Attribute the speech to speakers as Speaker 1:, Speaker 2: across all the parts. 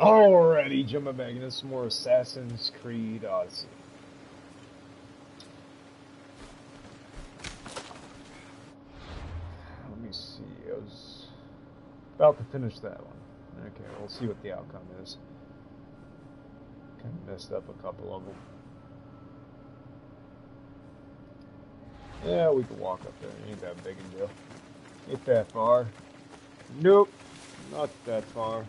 Speaker 1: Alrighty, jumping back into some more Assassin's Creed Odyssey. Let me see, I was about to finish that one. Okay, we'll see what the outcome is. Kind of messed up a couple of them. Yeah, we can walk up there, ain't that big a deal. Ain't that far. Nope, not that far.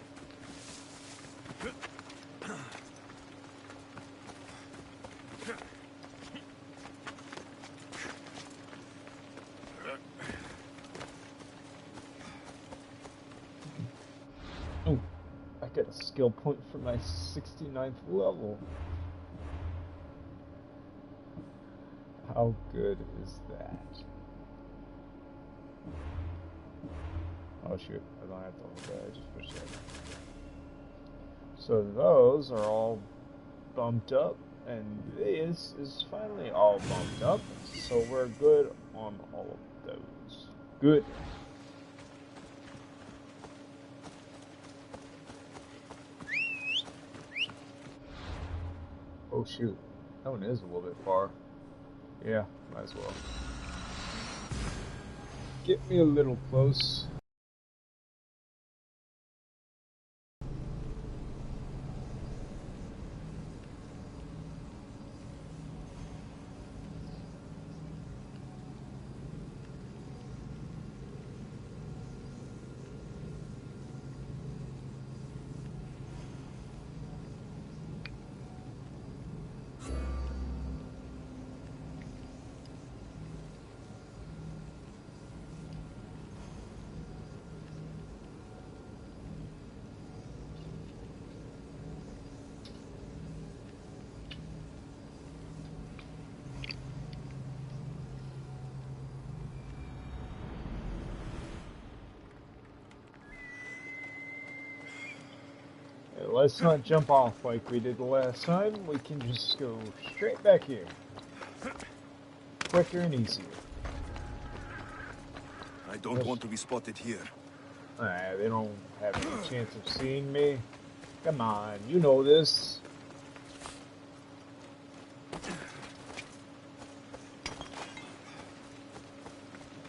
Speaker 1: Oh, I got a skill point for my 69th level. How good is that? Oh shoot, I don't have to hold that, I just pushed that. So those are all bumped up, and this is finally all bumped up, so we're good on all of those. Good. Oh shoot, that one is a little bit far. Yeah, might as well. Get me a little close. Let's not jump off like we did the last time. We can just go straight back here. Quicker and easier.
Speaker 2: I don't want to be spotted here.
Speaker 1: They don't have any chance of seeing me. Come on, you know this.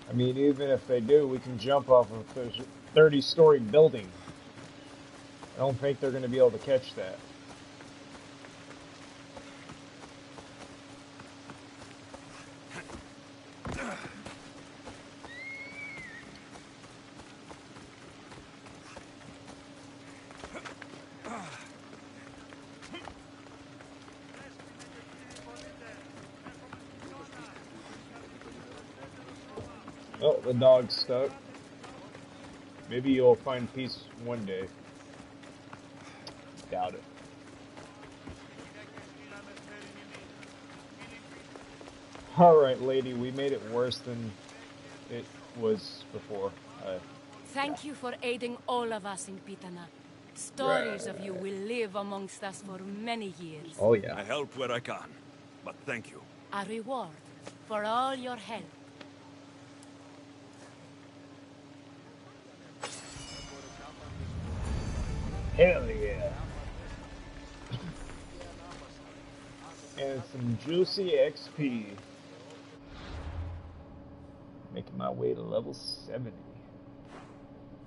Speaker 1: I mean, even if they do, we can jump off of a 30-story building. I don't think they're going to be able to catch that. Oh, the dog's stuck. Maybe you'll find peace one day. Doubt it. Alright, lady, we made it worse than it was before.
Speaker 3: Thank you for aiding all of us in Pitana. Stories of you will live amongst us for many years.
Speaker 1: Oh yeah.
Speaker 2: I help where I can, but thank you.
Speaker 3: A reward for all your help.
Speaker 1: Hell yeah. And some juicy XP. Making my way to level 70.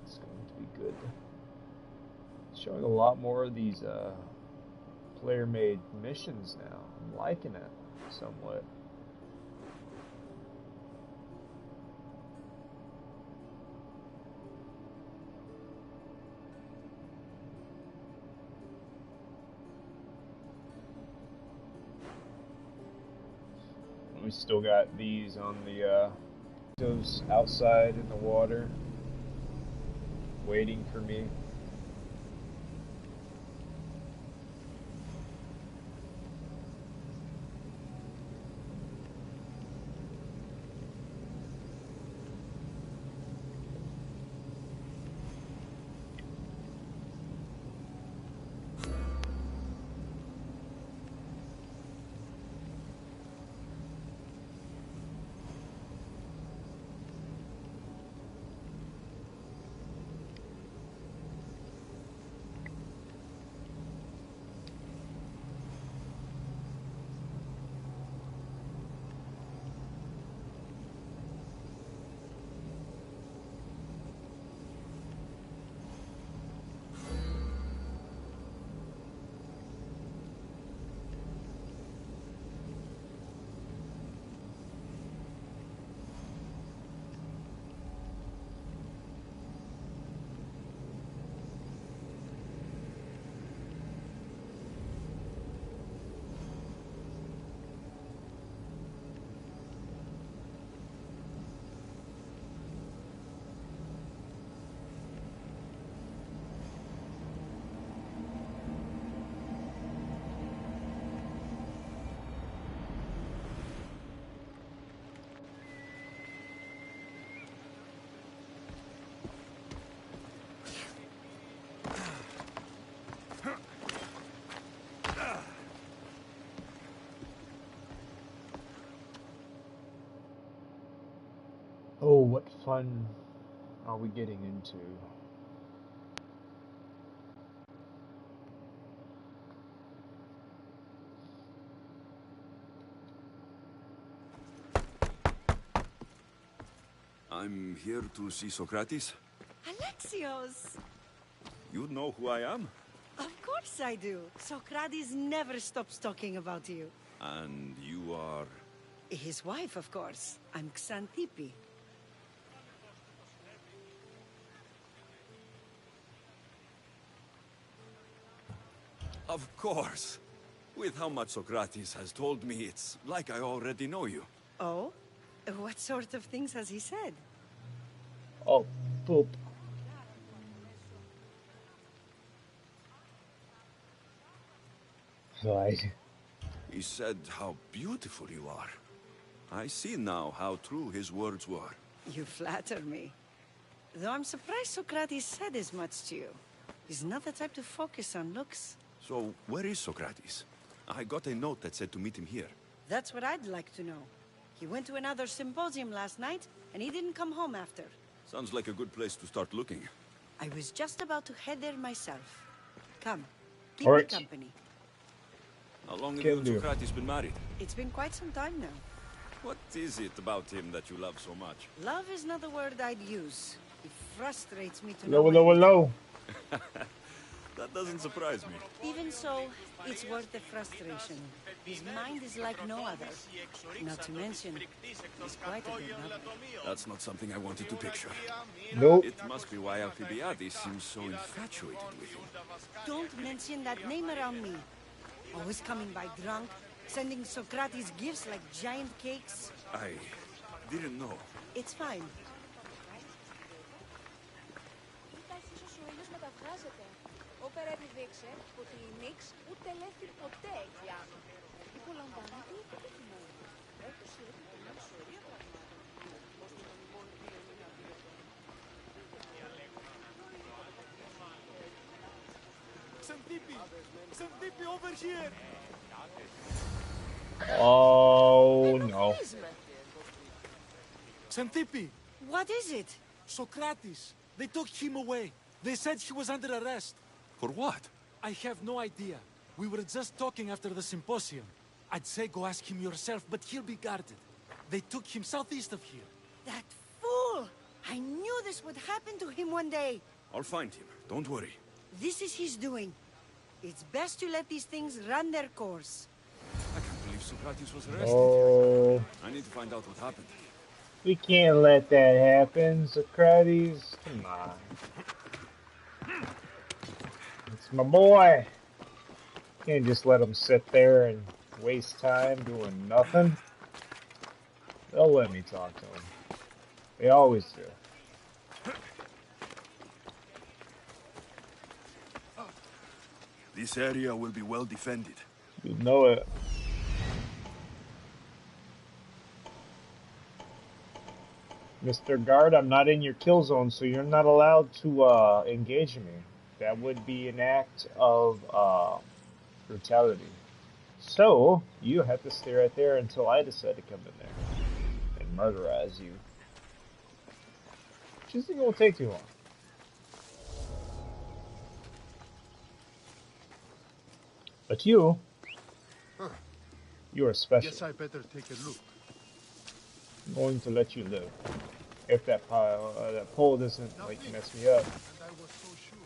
Speaker 1: It's going to be good. Showing a lot more of these player-made missions now. I'm liking it somewhat. We still got these on the those outside in the water waiting for me. what fun are we getting into?
Speaker 2: I'm here to see Socrates.
Speaker 4: Alexios!
Speaker 2: You know who I am?
Speaker 4: Of course I do. Socrates never stops talking about you.
Speaker 2: And you are...
Speaker 4: His wife, of course. I'm Xantippe.
Speaker 2: Of course. With how much Socrates has told me, it's like I already know you.
Speaker 4: Oh? What sort of things has he said?
Speaker 1: Oh, poop. Right.
Speaker 2: He said how beautiful you are. I see now how true his words were.
Speaker 4: You flatter me. Though I'm surprised Socrates said as much to you. He's not the type to focus on looks.
Speaker 2: So, where is Socrates? I got a note that said to meet him here.
Speaker 4: That's what I'd like to know. He went to another symposium last night, and he didn't come home after.
Speaker 2: Sounds like a good place to start looking.
Speaker 4: I was just about to head there myself. Come, keep
Speaker 1: All
Speaker 4: me
Speaker 1: right.
Speaker 4: company.
Speaker 2: How long have
Speaker 1: Can
Speaker 2: you and
Speaker 1: do.
Speaker 2: Socrates been married?
Speaker 4: It's been quite some time now.
Speaker 2: What is it about him that you love so much?
Speaker 4: Love is not the word I'd use. It frustrates me to
Speaker 1: Low,
Speaker 4: no
Speaker 1: low,
Speaker 4: end.
Speaker 1: low.
Speaker 2: That doesn't surprise me.
Speaker 4: Even so, it's worth the frustration. His mind is like no other. Not to mention, he's quite a good lover.
Speaker 2: That's not something I wanted to picture.
Speaker 1: Nope.
Speaker 2: It must be why Alcibiades seems so infatuated with him.
Speaker 4: Don't mention that name around me. Always coming by drunk, sending Socrates gifts like giant cakes.
Speaker 2: I didn't know.
Speaker 4: It's fine.
Speaker 5: Όπερα επιδείξε ότι η Νίξ ούτε ελέγχθη ποτέ εκεί άνω. Υπολαμβάνεται ή επιτυχημένο. Έκοψε ότι το μόνο σωρία
Speaker 6: Xantippe! Xantippe, over here!
Speaker 1: Oh no.
Speaker 6: Xantippe!
Speaker 4: What is it?
Speaker 6: Socrates! They took him away. They said he was under arrest.
Speaker 2: For what?
Speaker 6: I have no idea. We were just talking after the symposium. I'd say go ask him yourself, but he'll be guarded. They took him southeast of here.
Speaker 4: That fool! I knew this would happen to him one day.
Speaker 2: I'll find him. Don't worry.
Speaker 4: This is his doing. It's best to let these things run their course.
Speaker 2: I can't believe Socrates was arrested.
Speaker 1: Oh,
Speaker 2: I need to find out what happened.
Speaker 1: we can't let that happen, Socrates. Come on. It's my boy. Can't just let him sit there and waste time doing nothing. They'll let me talk to him. They always do.
Speaker 2: This area will be well defended.
Speaker 1: You know it. Mr. Guard, I'm not in your kill zone, so you're not allowed to engage me. That would be an act of brutality. So, you have to stay right there until I decide to come in there and murderize you. Which isn't going to take too long. But you are special.
Speaker 7: Guess I better take a look.
Speaker 1: I'm going to let you live. If that pole doesn't like mess me up.
Speaker 7: And I was so sure.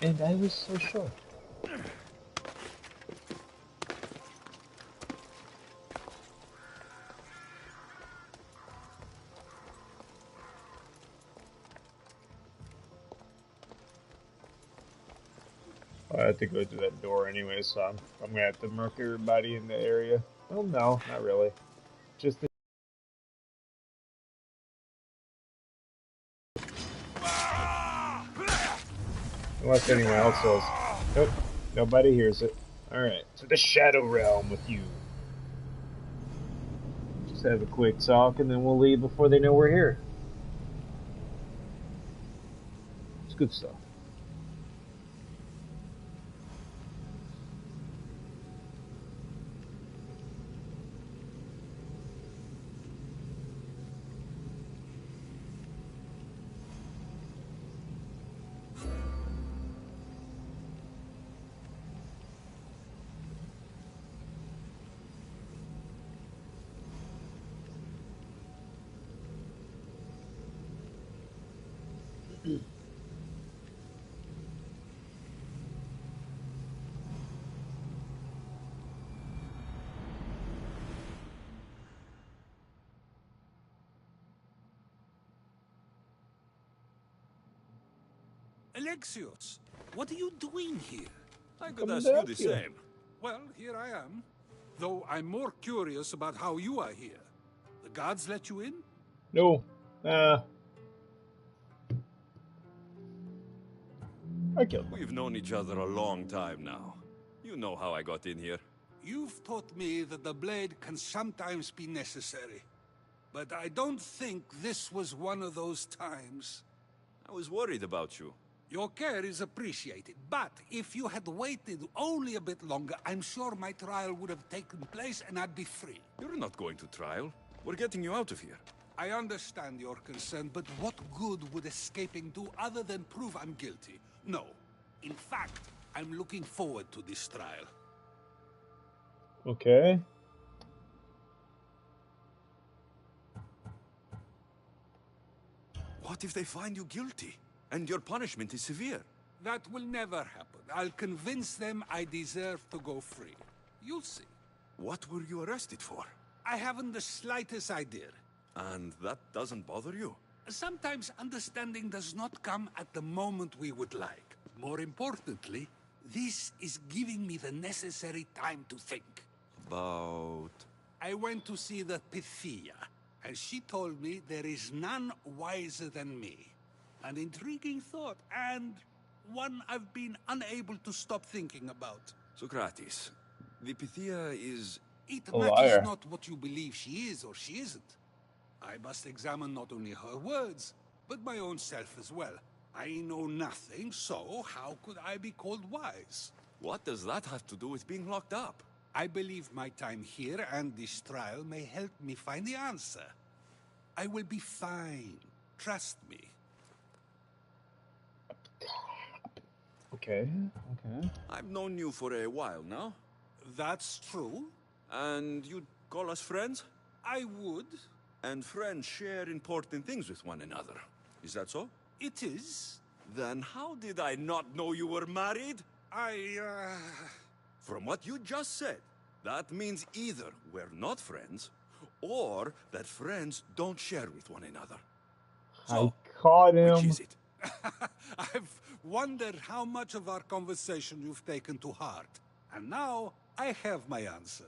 Speaker 1: And I was so sure. I have to go through that door anyway, so I'm gonna have to murk everybody in the area. Well, no, not really. Just the unless anyone else does. Nope, nobody hears it. Alright, to the Shadow Realm with you. Just have a quick talk and then we'll leave before they know we're here. It's good stuff.
Speaker 8: Alexios, what are you doing here?
Speaker 2: I could
Speaker 1: Coming
Speaker 2: ask
Speaker 1: to
Speaker 2: you
Speaker 1: help
Speaker 2: the
Speaker 1: you.
Speaker 2: same.
Speaker 8: Well, here I am. Though I'm more curious about how you are here. The guards let you in?
Speaker 1: No. I killed them.
Speaker 2: We've known each other a long time now. You know how I got in here.
Speaker 8: You've taught me that the blade can sometimes be necessary. But I don't think this was one of those times.
Speaker 2: I was worried about you.
Speaker 8: Your care is appreciated, but if you had waited only a bit longer, I'm sure my trial would have taken place and I'd be free.
Speaker 2: You're not going to trial. We're getting you out of here.
Speaker 8: I understand your concern, but what good would escaping do other than prove I'm guilty? No. In fact, I'm looking forward to this trial.
Speaker 1: Okay.
Speaker 2: What if they find you guilty? And your punishment is severe?
Speaker 8: That will never happen. I'll convince them I deserve to go free. You'll see.
Speaker 2: What were you arrested for?
Speaker 8: I haven't the slightest idea.
Speaker 2: And that doesn't bother you?
Speaker 8: Sometimes understanding does not come at the moment we would like. More importantly, this is giving me the necessary time to think.
Speaker 2: About...
Speaker 8: I went to see the Pythia, and she told me there is none wiser than me. An intriguing thought, and one I've been unable to stop thinking about.
Speaker 2: Socrates, the Pythia is...
Speaker 8: It
Speaker 1: A
Speaker 8: matters
Speaker 1: liar.
Speaker 8: not what you believe she is or she isn't. I must examine not only her words, but my own self as well. I know nothing, so how could I be called wise?
Speaker 2: What does that have to do with being locked up?
Speaker 8: I believe my time here and this trial may help me find the answer. I will be fine. Trust me.
Speaker 1: Okay. Okay.
Speaker 2: I've known you for a while now.
Speaker 8: That's true.
Speaker 2: And you'd call us friends?
Speaker 8: I would.
Speaker 2: And friends share important things with one another. Is that so?
Speaker 8: It is.
Speaker 2: Then how did I not know you were married? From what you just said, that means either we're not friends, or that friends don't share with one another. So,
Speaker 1: I caught him.
Speaker 2: which is it?
Speaker 8: I've wondered how much of our conversation you've taken to heart. And now, I have my answer.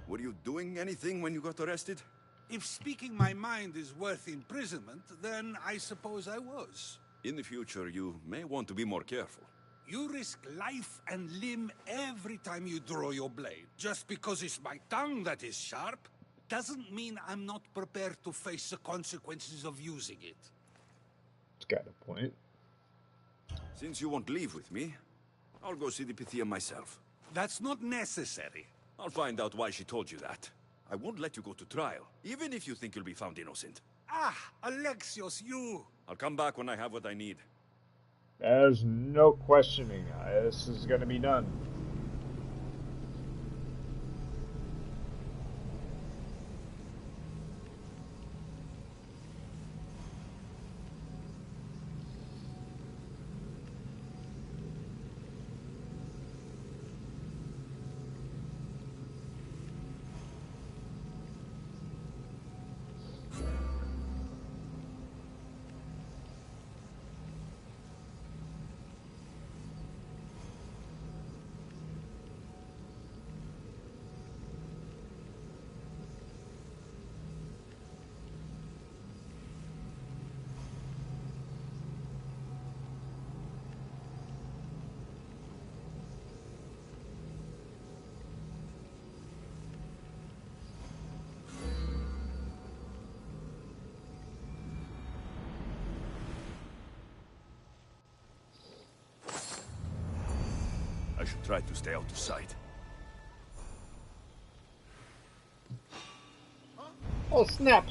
Speaker 2: Were you doing anything when you got arrested?
Speaker 8: If speaking my mind is worth imprisonment, then I suppose I was.
Speaker 2: In the future, you may want to be more careful.
Speaker 8: You risk life and limb every time you draw your blade. Just because it's my tongue that is sharp, doesn't mean I'm not prepared to face the consequences of using it.
Speaker 1: It's got a point.
Speaker 2: Since you won't leave with me, I'll go see the Pythia myself.
Speaker 8: That's not necessary.
Speaker 2: I'll find out why she told you that. I won't let you go to trial, even if you think you'll be found innocent.
Speaker 8: Ah, Alexios, you...
Speaker 2: I'll come back when I have what I need.
Speaker 1: There's no questioning. This is gonna be done.
Speaker 2: I should try to stay out of sight.
Speaker 1: Oh snap!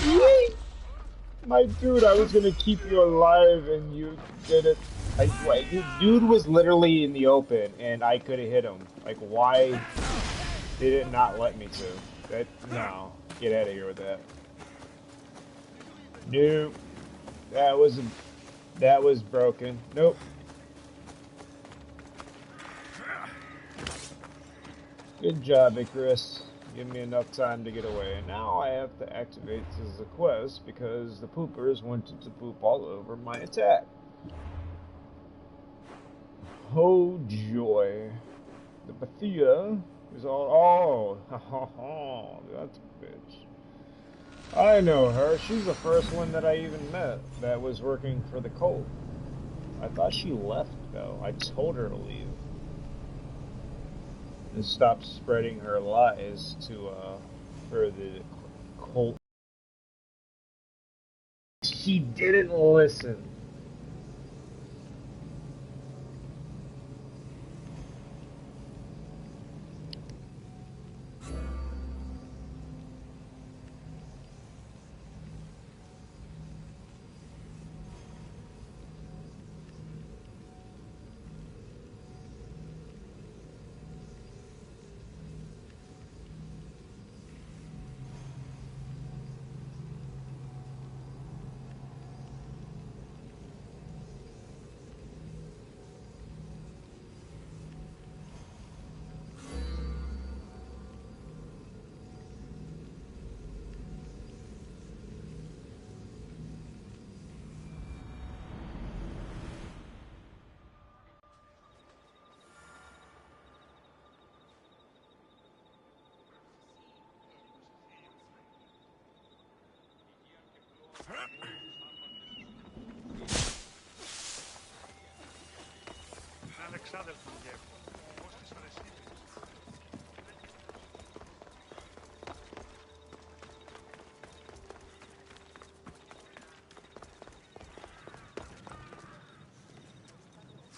Speaker 1: Yee! My dude, I was gonna keep you alive and you did it. Dude was literally in the open and I could have hit him. Like, why did it not let me to? No. Get out of here with that. Nope. That was broken. Nope. Good job, Icarus. Give me enough time to get away. Now I have to activate this as a quest because the poopers wanted to poop all over my attack. Oh joy. The Bethia is all. Oh, that's a bitch. I know her. She's the first one that I even met that was working for the cult. I thought she left, though. I told her to leave. And stop spreading her lies for the cult. She didn't listen.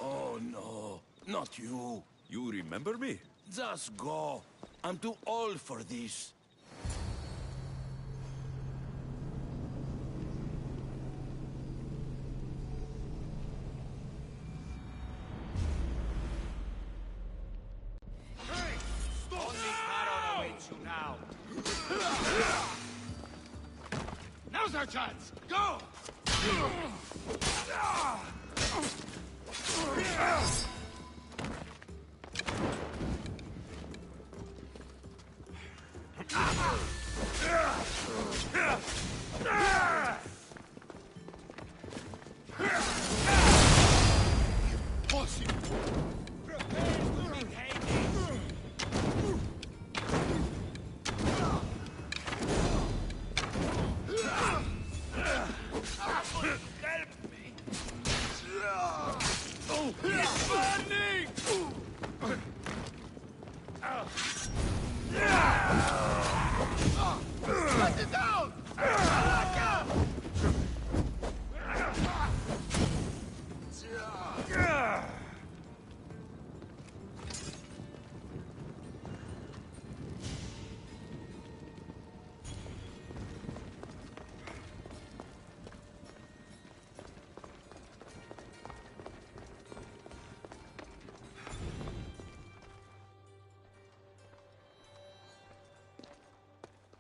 Speaker 2: Oh no, not you. You remember me? Just go. I'm too old for this.
Speaker 8: Now's our chance! Go!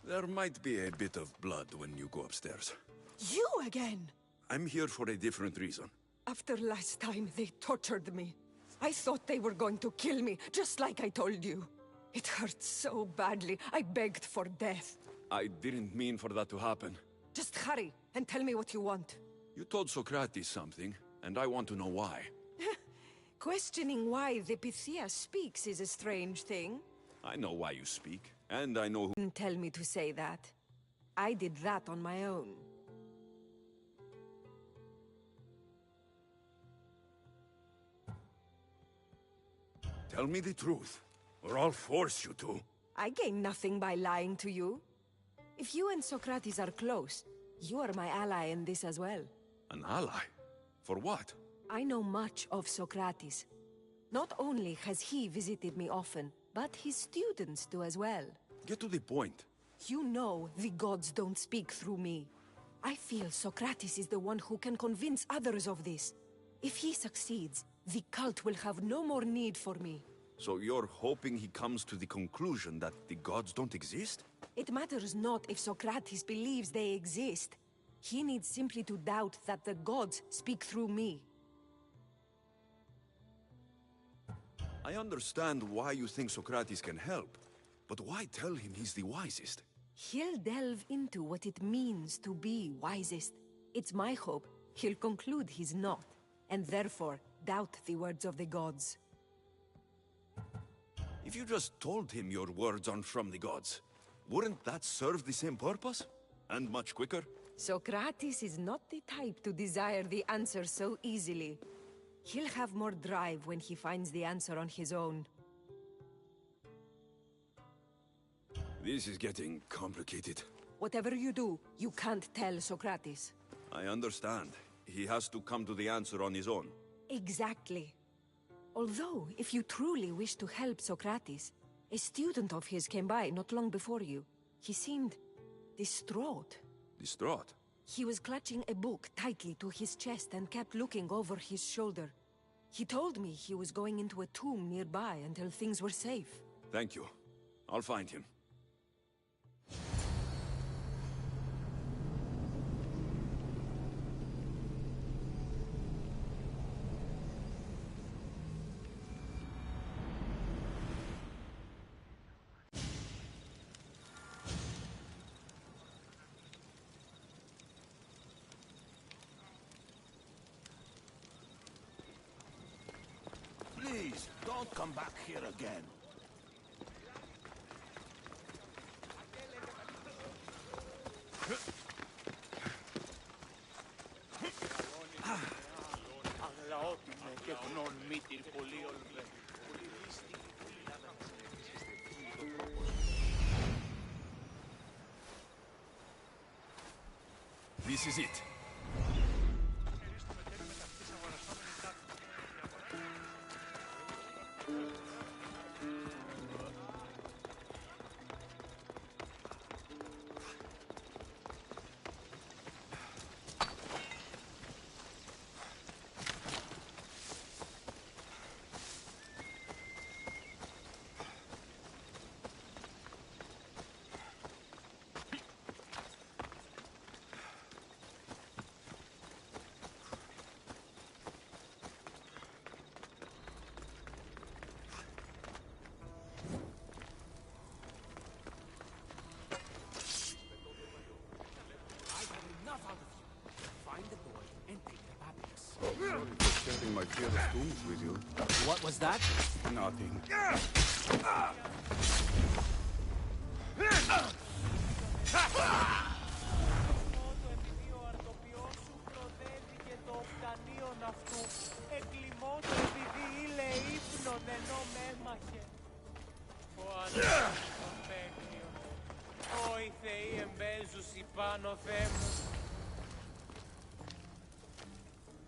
Speaker 2: There might be a bit of blood when you go upstairs.
Speaker 9: You again?
Speaker 2: I'm here for a different reason.
Speaker 9: After last time, they tortured me. I thought they were going to kill me, just like I told you. It hurt so badly, I begged for death.
Speaker 2: I didn't mean for that to happen.
Speaker 9: Just hurry, and tell me what you want.
Speaker 2: You told Socrates something, and I want to know why.
Speaker 9: Questioning why the Pythia speaks is a strange thing.
Speaker 2: I know why you speak, and I know who...
Speaker 9: Didn't tell me to say that. I did that on my own.
Speaker 2: Tell me the truth, or I'll force you to.
Speaker 9: I gain nothing by lying to you. If you and Socrates are close, you are my ally in this as well.
Speaker 2: An ally? For what?
Speaker 9: I know much of Socrates. Not only has he visited me often, but his students do as well.
Speaker 2: Get to the point.
Speaker 9: You know the gods don't speak through me. I feel Socrates is the one who can convince others of this. If he succeeds, the cult will have no more need for me.
Speaker 2: So you're hoping he comes to the conclusion that the gods don't exist?
Speaker 9: It matters not if Socrates believes they exist. He needs simply to doubt that the gods speak through me.
Speaker 2: I understand why you think Socrates can help, but why tell him he's the wisest?
Speaker 9: He'll delve into what it means to be wisest. It's my hope he'll conclude he's not, and therefore doubt the words of the gods.
Speaker 2: If you just told him your words aren't from the gods, wouldn't that serve the same purpose? And much quicker?
Speaker 9: Socrates is not the type to desire the answer so easily. He'll have more drive when he finds the answer on his own.
Speaker 2: This is getting complicated.
Speaker 9: Whatever you do, you can't tell Socrates.
Speaker 2: I understand. He has to come to the answer on his own.
Speaker 9: Exactly. Although, if you truly wish to help Socrates, a student of his came by not long before you. He seemed distraught.
Speaker 2: Distraught?
Speaker 9: He was clutching a book tightly to his chest and kept looking over his shoulder. He told me he was going into a tomb nearby until things were safe.
Speaker 2: Thank you. I'll find him.
Speaker 10: Please, don't come back here again.
Speaker 2: This is it.
Speaker 8: Sharing my fear of tombs with you.
Speaker 6: What was that?
Speaker 8: Nothing.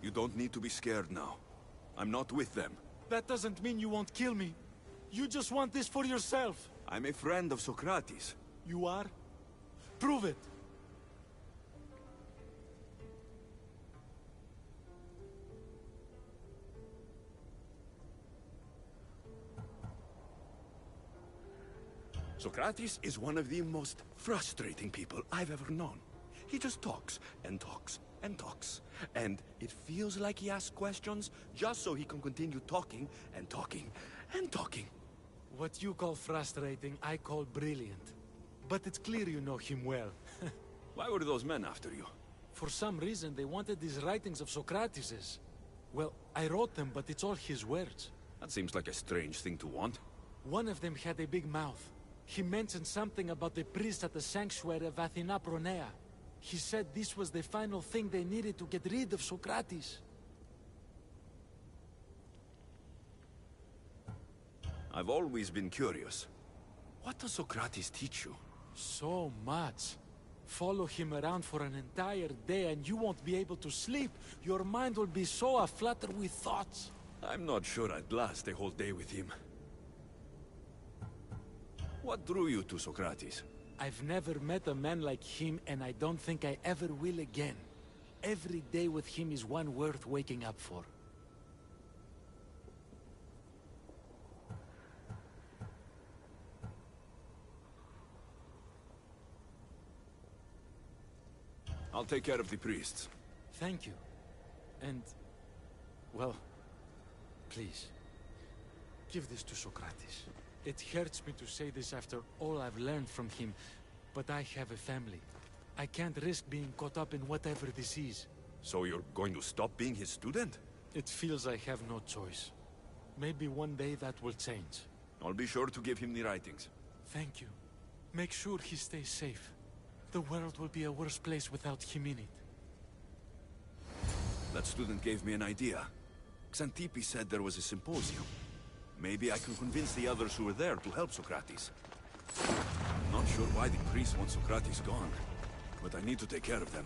Speaker 2: You don't need to be scared now. I'm not with them.
Speaker 6: That doesn't mean you won't kill me. You just want this for yourself.
Speaker 2: I'm a friend of Socrates.
Speaker 6: You are? Prove it.
Speaker 2: Socrates is one of the most frustrating people I've ever known. He just talks and talks and talks. And it feels like he asks questions just so he can continue talking and talking and talking.
Speaker 6: What you call frustrating, I call brilliant. But it's clear you know him well.
Speaker 2: Why were those men after you?
Speaker 6: For some reason, they wanted these writings of Socrates's. Well, I wrote them, but it's all his words.
Speaker 2: That seems like a strange thing to want.
Speaker 6: One of them had a big mouth. He mentioned something about the priest at the sanctuary of Athena Pronea. He said this was the final thing they needed to get rid of Socrates.
Speaker 2: I've always been curious. What does Socrates teach you?
Speaker 6: So much. Follow him around for an entire day and you won't be able to sleep. Your mind will be so aflutter with thoughts.
Speaker 2: I'm not sure I'd last a whole day with him. What drew you to Socrates?
Speaker 6: I've never met a man like him, and I don't think I ever will again. Every day with him is one worth waking up for.
Speaker 2: I'll take care of the priests.
Speaker 6: Thank you. And... well... please. Give this to Socrates. It hurts me to say this after all I've learned from him, but I have a family. I can't risk being caught up in whatever this is.
Speaker 2: So you're going to stop being his student?
Speaker 6: It feels I have no choice. Maybe one day that will change.
Speaker 2: I'll be sure to give him the writings.
Speaker 6: Thank you. Make sure he stays safe. The world will be a worse place without him in it.
Speaker 2: That student gave me an idea. Xantippe said there was a symposium. Maybe I can convince the others who were there to help Socrates. I'm not sure why the priests want Socrates gone, but I need to take care of them.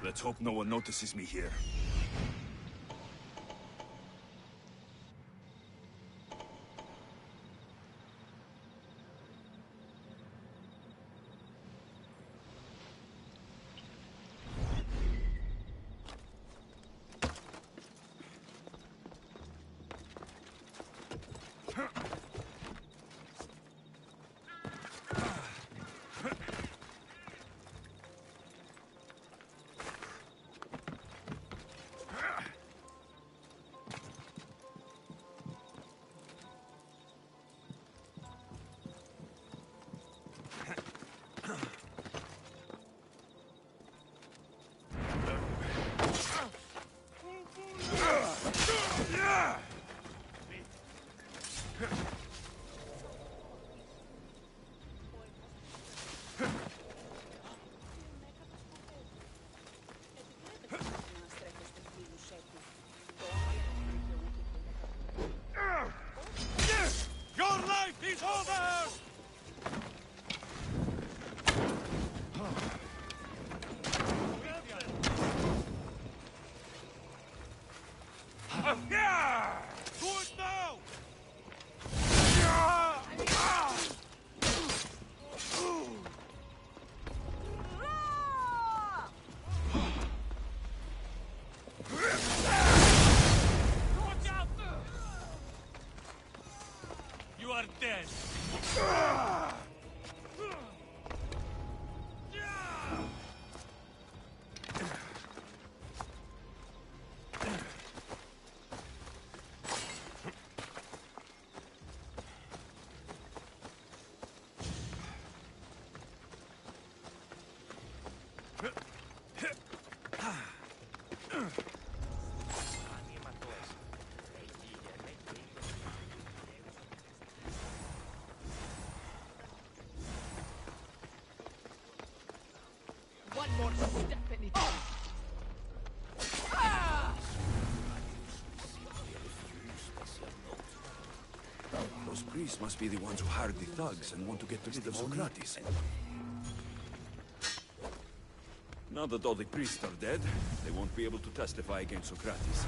Speaker 2: Let's hope no one notices me here.
Speaker 10: Your life is over! Do it now! Watch out! You are dead.
Speaker 2: These must be the ones who hired the thugs and want to get rid of Socrates. Now that all the priests are dead, they won't be able to testify against Socrates.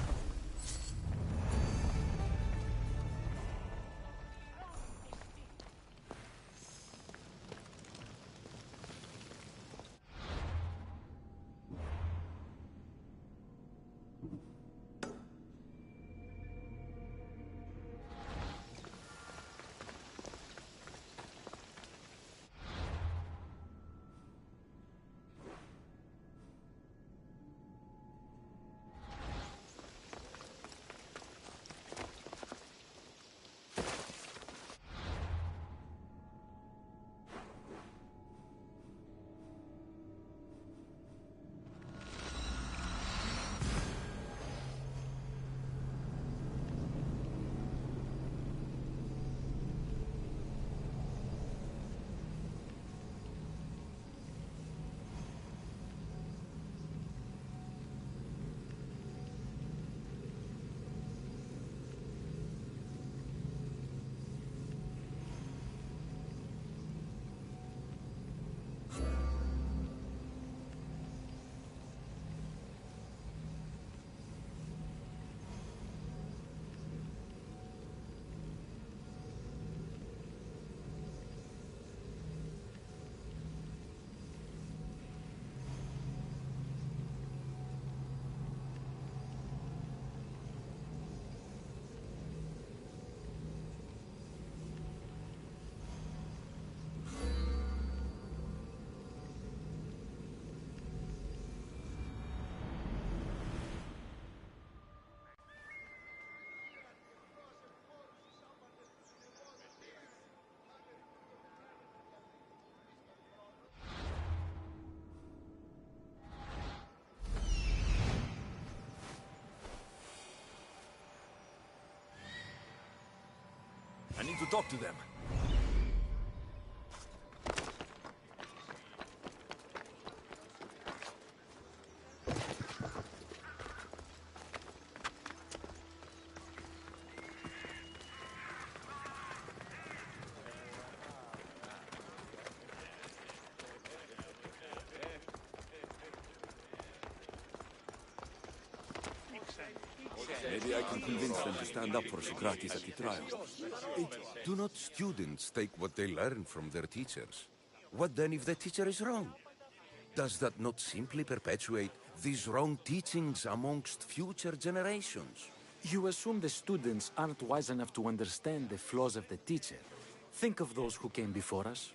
Speaker 2: I need to talk to them. Maybe I can convince them to stand up for Socrates at the trial.
Speaker 10: Do not students take what they learn from their teachers? What then if the teacher is wrong? Does that not simply perpetuate these wrong teachings amongst future generations?
Speaker 6: You assume the students aren't wise enough to understand the flaws of the teacher. Think of those who came before us.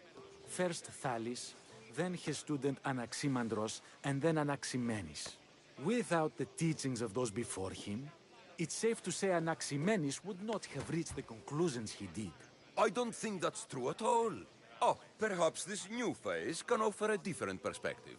Speaker 6: First Thales, then his student Anaximandros, and then Anaximenes. Without the teachings of those before him, it's safe to say Anaximenes would not have reached the conclusions he did.
Speaker 10: I don't think that's true at all. Oh, perhaps this new phase can offer a different perspective.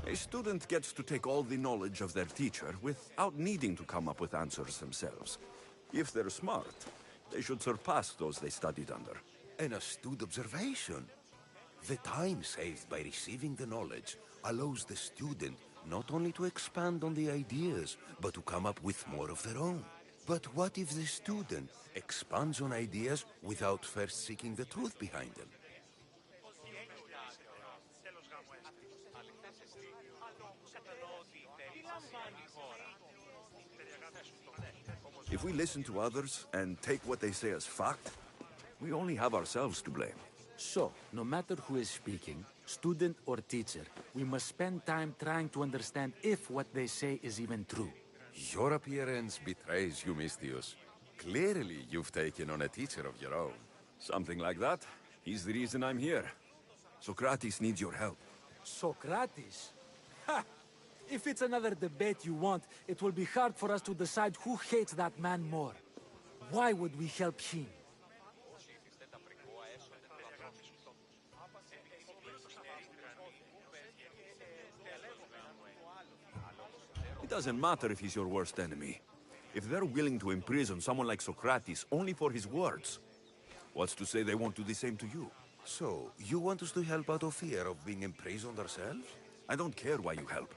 Speaker 2: A student gets to take all the knowledge of their teacher without needing to come up with answers themselves. If they're smart, they should surpass those they studied under.
Speaker 10: An astute observation. The time saved by receiving the knowledge allows the student not only to expand on the ideas, but to come up with more of their own. But what if the student expands on ideas without first seeking the truth behind them?
Speaker 2: If we listen to others and take what they say as fact, we only have ourselves to blame.
Speaker 6: So, no matter who is speaking, student or teacher, we must spend time trying to understand if what they say is even true.
Speaker 10: Your appearance betrays you, Mystius. Clearly, you've taken on a teacher of your own.
Speaker 2: Something like that. He's the reason I'm here. Socrates needs your help.
Speaker 6: Socrates? Ha! If it's another debate you want, it will be hard for us to decide who hates that man more. Why would we help him?
Speaker 2: It doesn't matter if he's your worst enemy. If they're willing to imprison someone like Socrates only for his words, what's to say they won't do the same to you?
Speaker 10: So, you want us to help out of fear of being imprisoned ourselves?
Speaker 2: I don't care why you help.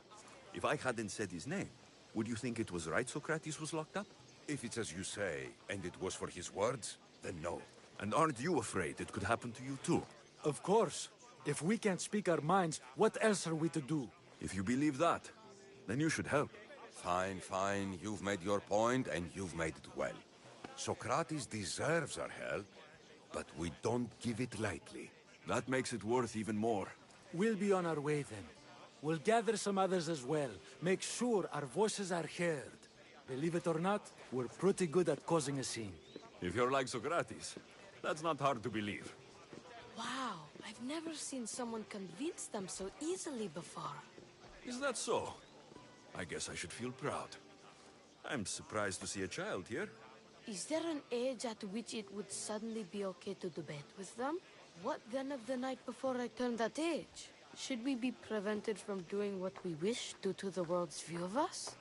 Speaker 2: If I hadn't said his name, would you think it was right Socrates was locked up?
Speaker 10: If it's as you say, and it was for his words, then no.
Speaker 2: And aren't you afraid it could happen to you too?
Speaker 6: Of course. If we can't speak our minds, what else are we to do?
Speaker 2: If you believe that, then you should help.
Speaker 10: Fine, fine. You've made your point, and you've made it well. Socrates deserves our help, but we don't give it lightly.
Speaker 2: That makes it worth even more.
Speaker 6: We'll be on our way then. We'll gather some others as well. Make sure our voices are heard. Believe it or not, we're pretty good at causing a scene.
Speaker 2: If you're like Socrates, that's not hard to believe.
Speaker 3: Wow, I've never seen someone convince them so easily before.
Speaker 2: Is that so? I guess I should feel proud. I'm surprised to see a child here.
Speaker 3: Is there an age at which it would suddenly be okay to debate with them? What then of the night before I turned that age? Should we be prevented from doing what we wish due to the world's view of us?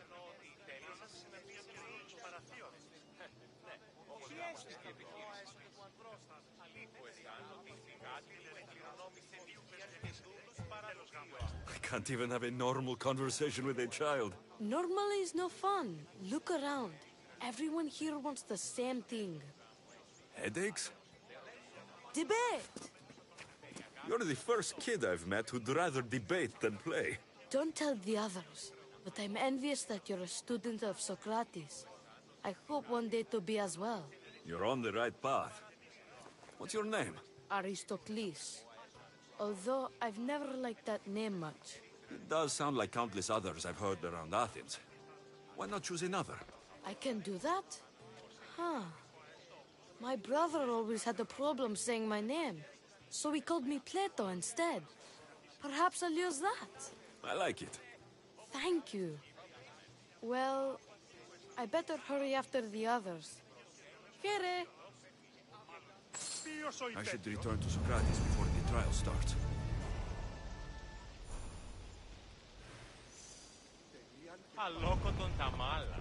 Speaker 2: I can't even have a normal conversation with a child.
Speaker 3: Normal is no fun. Look around. Everyone here wants the same thing.
Speaker 2: Headaches?
Speaker 3: Debate!
Speaker 2: You're the first kid I've met who'd rather debate than play.
Speaker 3: Don't tell the others, but I'm envious that you're a student of Socrates. I hope one day to be as well.
Speaker 2: You're on the right path. What's your name?
Speaker 3: Aristocles. Although I've never liked that name much.
Speaker 2: It does sound like countless others I've heard around Athens. Why not choose another?
Speaker 3: I can do that? Huh. My brother always had a problem saying my name, so he called me Plato instead. Perhaps I'll use that.
Speaker 2: I like it.
Speaker 3: Thank you. Well, I better hurry after the others. Here.
Speaker 2: I should return to Socrates before the trial starts.
Speaker 11: Αλόκοτον τα μάλα.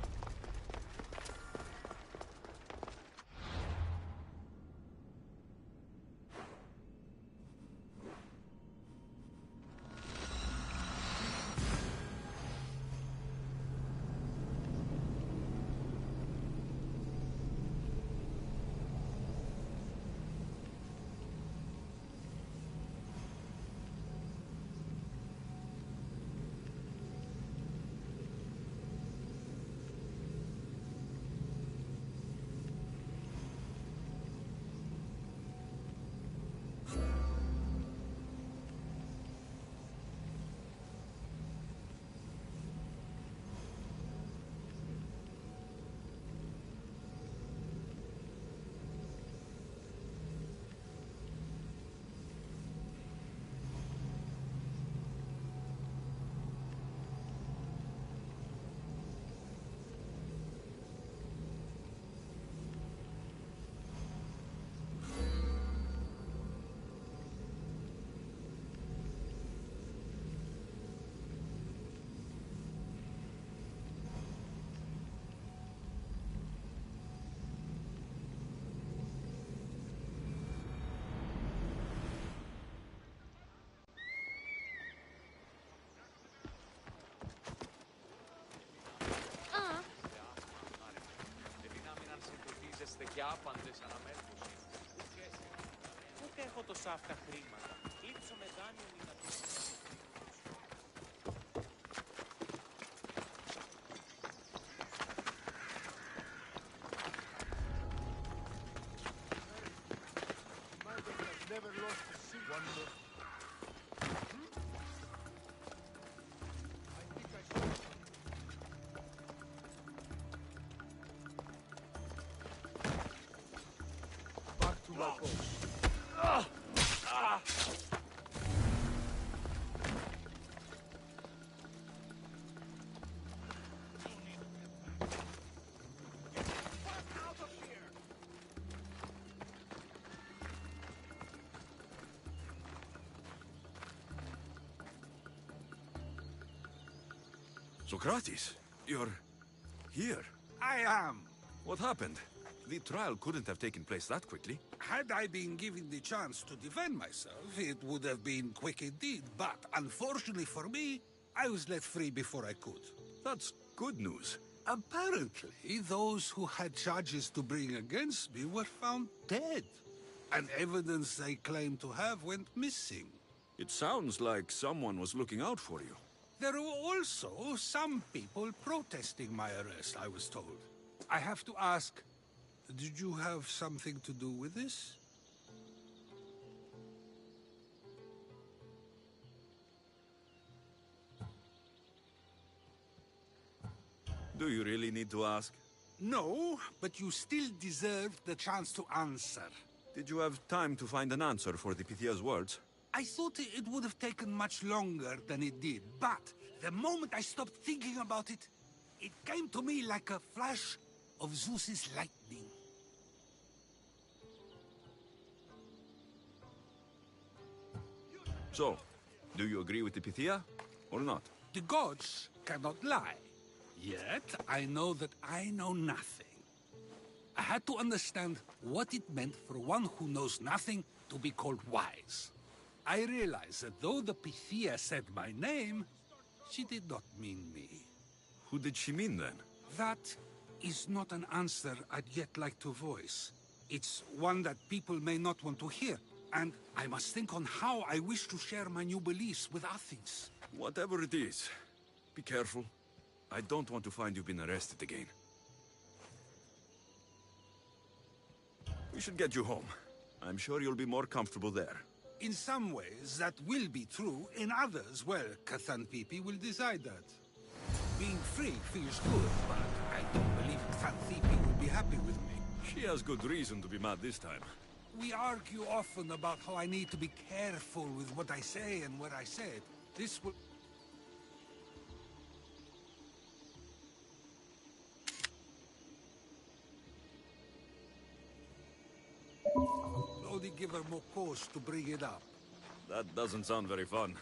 Speaker 11: Και άπαντες αναμέτρους. Ούτε έχω τόσα αυτά χρήματα. Λείψω με δάνειο ή να το...
Speaker 7: Never lost a single one.
Speaker 2: Socrates, you're here.
Speaker 8: I am.
Speaker 2: What happened? The trial couldn't have taken place that quickly.
Speaker 8: Had I been given the chance to defend myself, it would have been quick indeed. But unfortunately for me, I was let free before I could.
Speaker 2: That's good news.
Speaker 8: Apparently, those who had charges to bring against me were found dead. And evidence they claimed to have went missing.
Speaker 2: It sounds like someone was looking out for you.
Speaker 8: There were also some people protesting my arrest, I was told. I have to ask, did you have something to do with this?
Speaker 2: Do you really need to ask?
Speaker 8: No, but you still deserve the chance to answer.
Speaker 2: Did you have time to find an answer for the Pythia's words?
Speaker 8: I thought it would have taken much longer than it did, but the moment I stopped thinking about it, it came to me like a flash of Zeus's lightning.
Speaker 2: So, do you agree with the Pythia, or not?
Speaker 8: The gods cannot lie. Yet, I know that I know nothing. I had to understand what it meant for one who knows nothing to be called wise. I realized that though the Pythia said my name, she did not mean me.
Speaker 2: Who did she mean then?
Speaker 8: That is not an answer I'd yet like to voice. It's one that people may not want to hear, and I must think on how I wish to share my new beliefs with Athens.
Speaker 2: Whatever it is, be careful. I don't want to find you've been arrested again. We should get you home. I'm sure you'll be more comfortable there.
Speaker 8: In some ways, that will be true. In others, well, Xanthippe will decide that. Being free feels good, but I don't believe Xanthippe will be happy with me.
Speaker 2: She has good reason to be mad this time.
Speaker 8: We argue often about how I need to be careful with what I say and what I said. This will... Only give her more cause to bring it up.
Speaker 2: That doesn't sound very fun.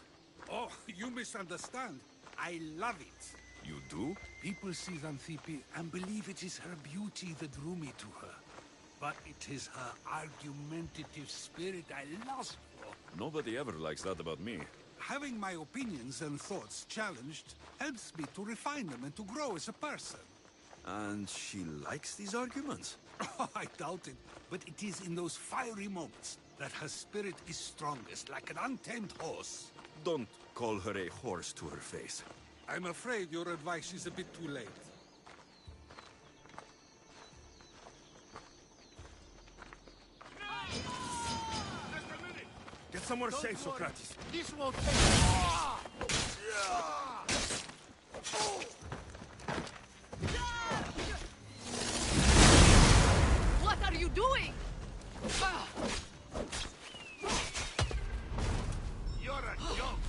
Speaker 8: Oh, you misunderstand. I love it.
Speaker 2: You do?
Speaker 8: People see Xanthippe and believe it is her beauty that drew me to her. But it is her argumentative spirit I lust for.
Speaker 2: Nobody ever likes that about me.
Speaker 8: Having my opinions and thoughts challenged helps me to refine them and to grow as a person.
Speaker 2: And she likes these arguments?
Speaker 8: Oh, I doubt it. But it is in those fiery moments that her spirit is strongest, like an untamed horse.
Speaker 2: Don't call her a horse to her face.
Speaker 8: I'm afraid your advice is a bit too late.
Speaker 2: Get somewhere safe, Socrates.
Speaker 7: This won't take...
Speaker 3: What are you doing?
Speaker 7: You're a joke.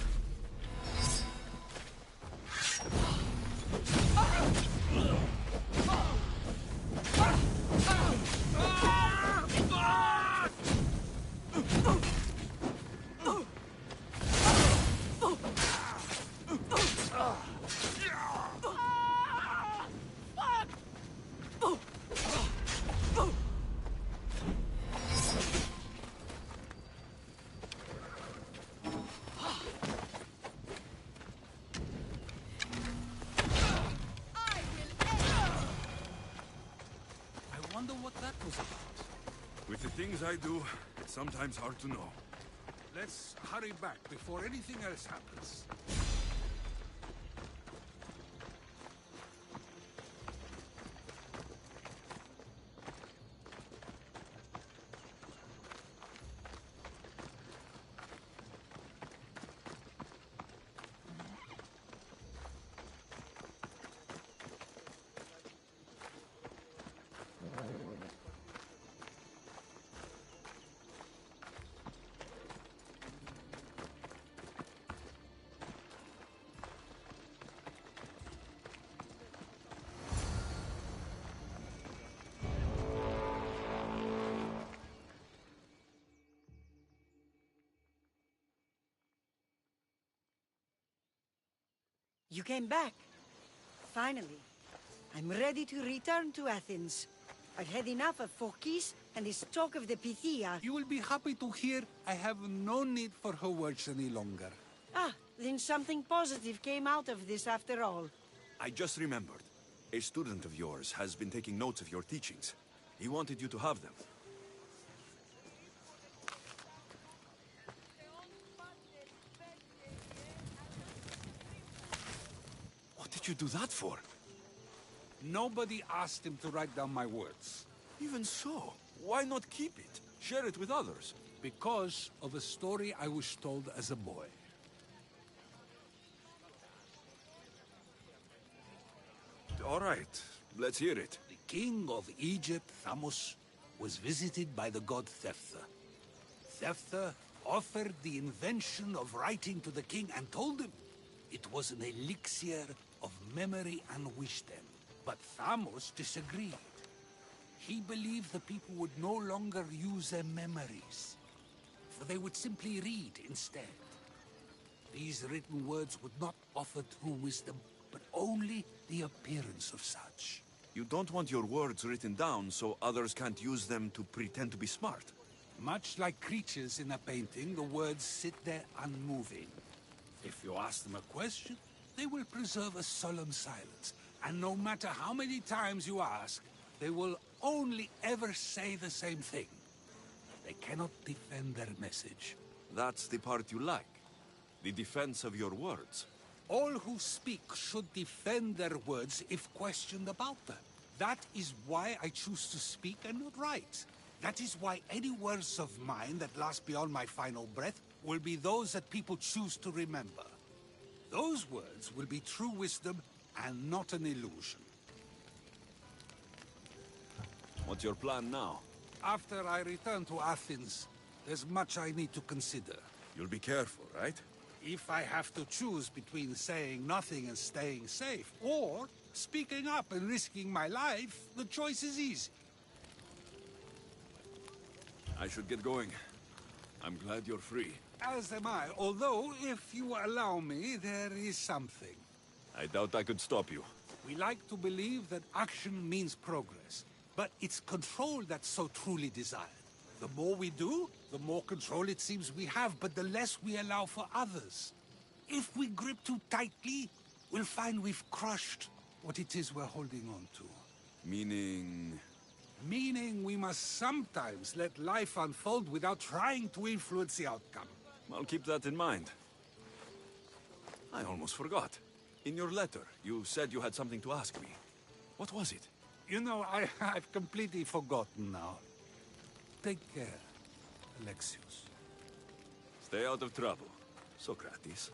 Speaker 8: I wonder what that was about.
Speaker 2: With the things I do, it's sometimes hard to know.
Speaker 8: Let's hurry back before anything else happens.
Speaker 4: You came back. Finally. I'm ready to return to Athens. I've had enough of Phorkys and this talk of the Pythia.
Speaker 8: You will be happy to hear I have no need for her words any longer.
Speaker 4: Ah, then something positive came out of this after all.
Speaker 2: I just remembered. A student of yours has been taking notes of your teachings. He wanted you to have them. What did you do that for?
Speaker 8: Nobody asked him to write down my words.
Speaker 2: Even so, why not keep it? Share it with others.
Speaker 8: Because of a story I was told as a boy.
Speaker 2: All right, let's hear it.
Speaker 8: The king of Egypt, Thamos, was visited by the god Thephtha. Thephtha offered the invention of writing to the king and told him it was an elixir of memory and wisdom. But Thamos disagreed. He believed the people would no longer use their memories, for they would simply read instead. These written words would not offer true wisdom, but only the appearance of such.
Speaker 2: You don't want your words written down so others can't use them to pretend to be smart.
Speaker 8: Much like creatures in a painting, the words sit there unmoving. If you ask them a question, they will preserve a solemn silence. And no matter how many times you ask, they will only ever say the same thing. They cannot defend their message.
Speaker 2: That's the part you like. The defense of your words.
Speaker 8: All who speak should defend their words if questioned about them. That is why I choose to speak and not write. That is why any words of mine that last beyond my final breath will be those that people choose to remember. Those words will be true wisdom and not an illusion.
Speaker 2: What's your plan now?
Speaker 8: After I return to Athens, there's much I need to consider.
Speaker 2: You'll be careful, right?
Speaker 8: If I have to choose between saying nothing and staying safe, or speaking up and risking my life, the choice is easy.
Speaker 2: I should get going. I'm glad you're free.
Speaker 8: As am I, although, if you allow me, there is something.
Speaker 2: I doubt I could stop you.
Speaker 8: We like to believe that action means progress, but it's control that's so truly desired. The more we do, the more control it seems we have, but the less we allow for others. If we grip too tightly, we'll find we've crushed what it is we're holding on to.
Speaker 2: Meaning...
Speaker 8: Meaning we must sometimes let life unfold without trying to influence the outcome.
Speaker 2: I'll keep that in mind. I almost forgot. In your letter, you said you had something to ask me. What was it?
Speaker 8: You know, I've completely forgotten now. Take care, Alexios.
Speaker 2: Stay out of trouble, Socrates.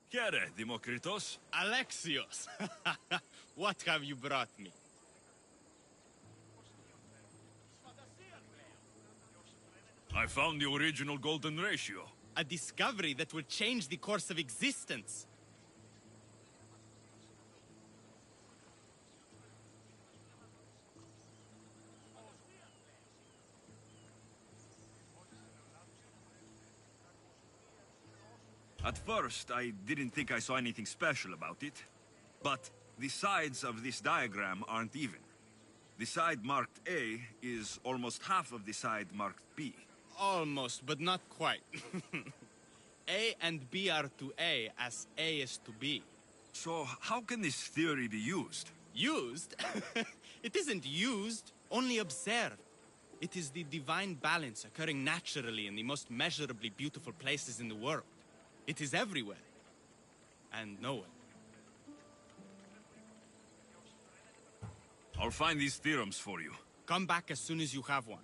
Speaker 12: Kere, Demokritos.
Speaker 11: Alexios! What have you brought me?
Speaker 12: I found the original golden ratio.
Speaker 11: A discovery that will change the course of existence.
Speaker 12: At first, I didn't think I saw anything special about it. But the sides of this diagram aren't even. The side marked A is almost half of the side marked B.
Speaker 11: Almost, but not quite. A and B are to A as A is to B.
Speaker 12: So, how can this theory be used?
Speaker 11: Used? It isn't used, only observed. It is the divine balance occurring naturally in the most measurably beautiful places in the world. It is everywhere. And nowhere.
Speaker 12: I'll find these theorems for you.
Speaker 11: Come back as soon as you have one.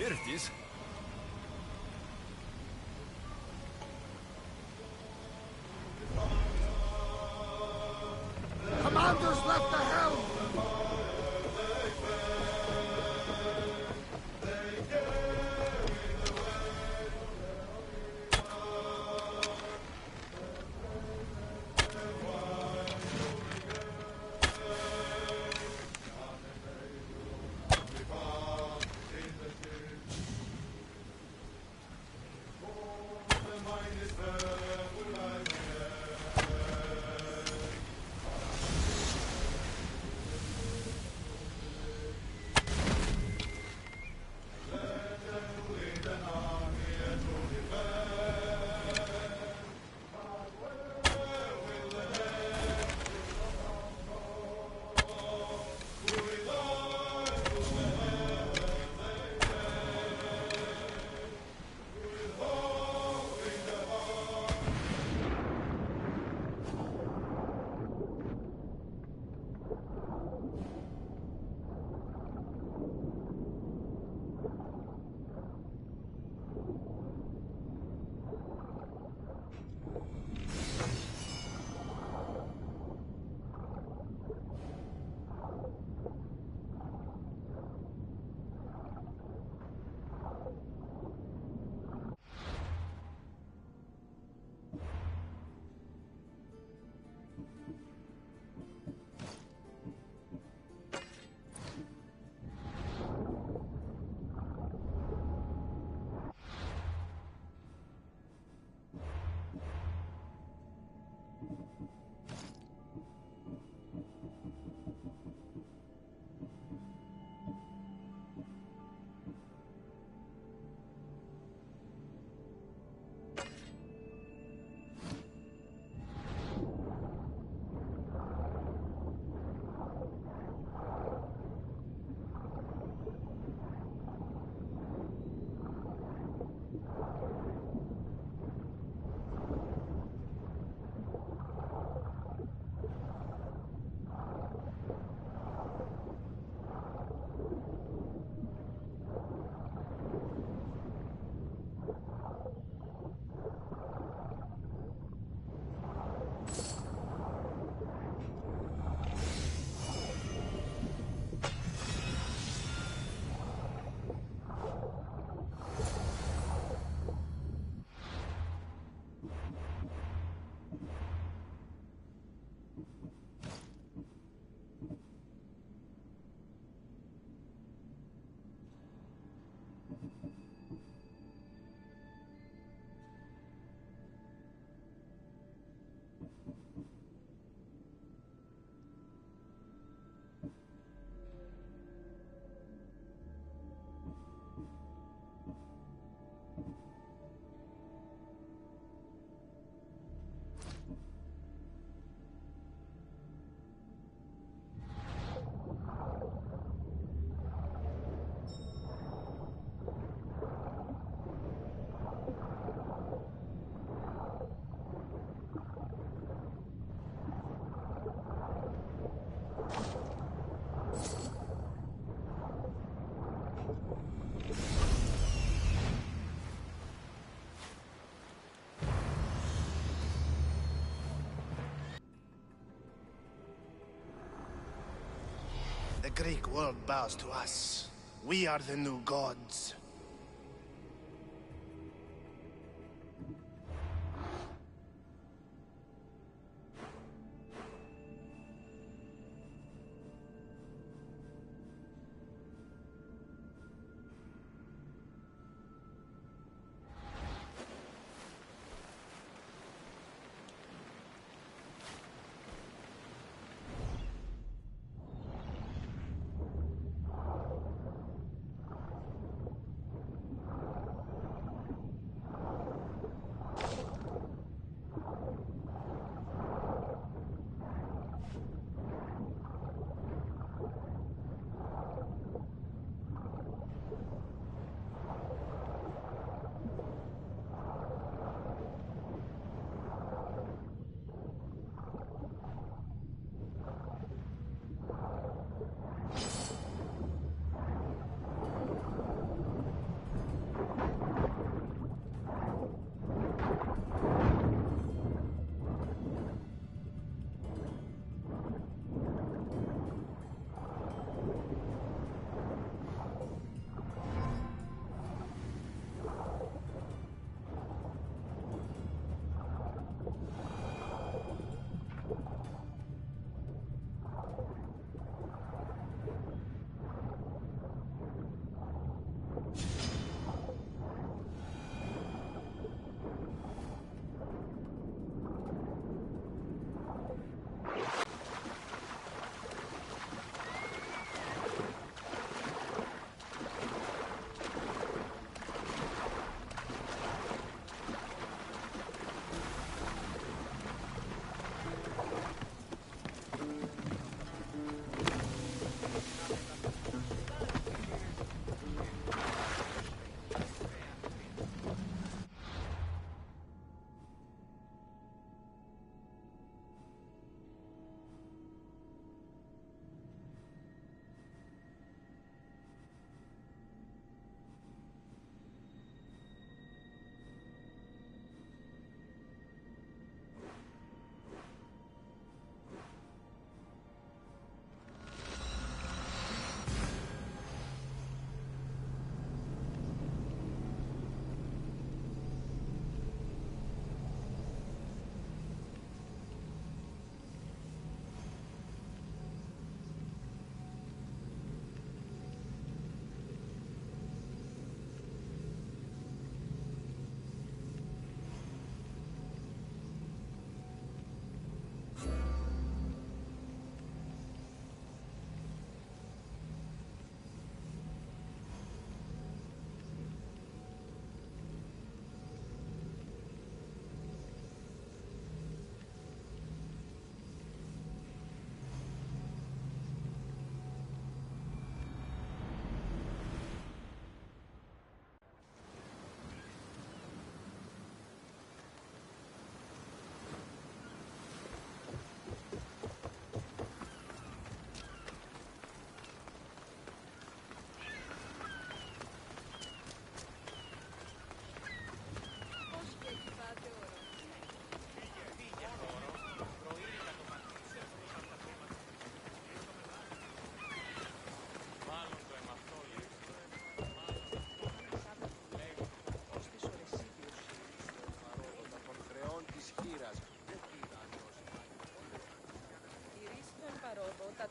Speaker 12: Here it is.
Speaker 7: Commander's left the helm!
Speaker 13: The Greek world bows to us. We are the new gods.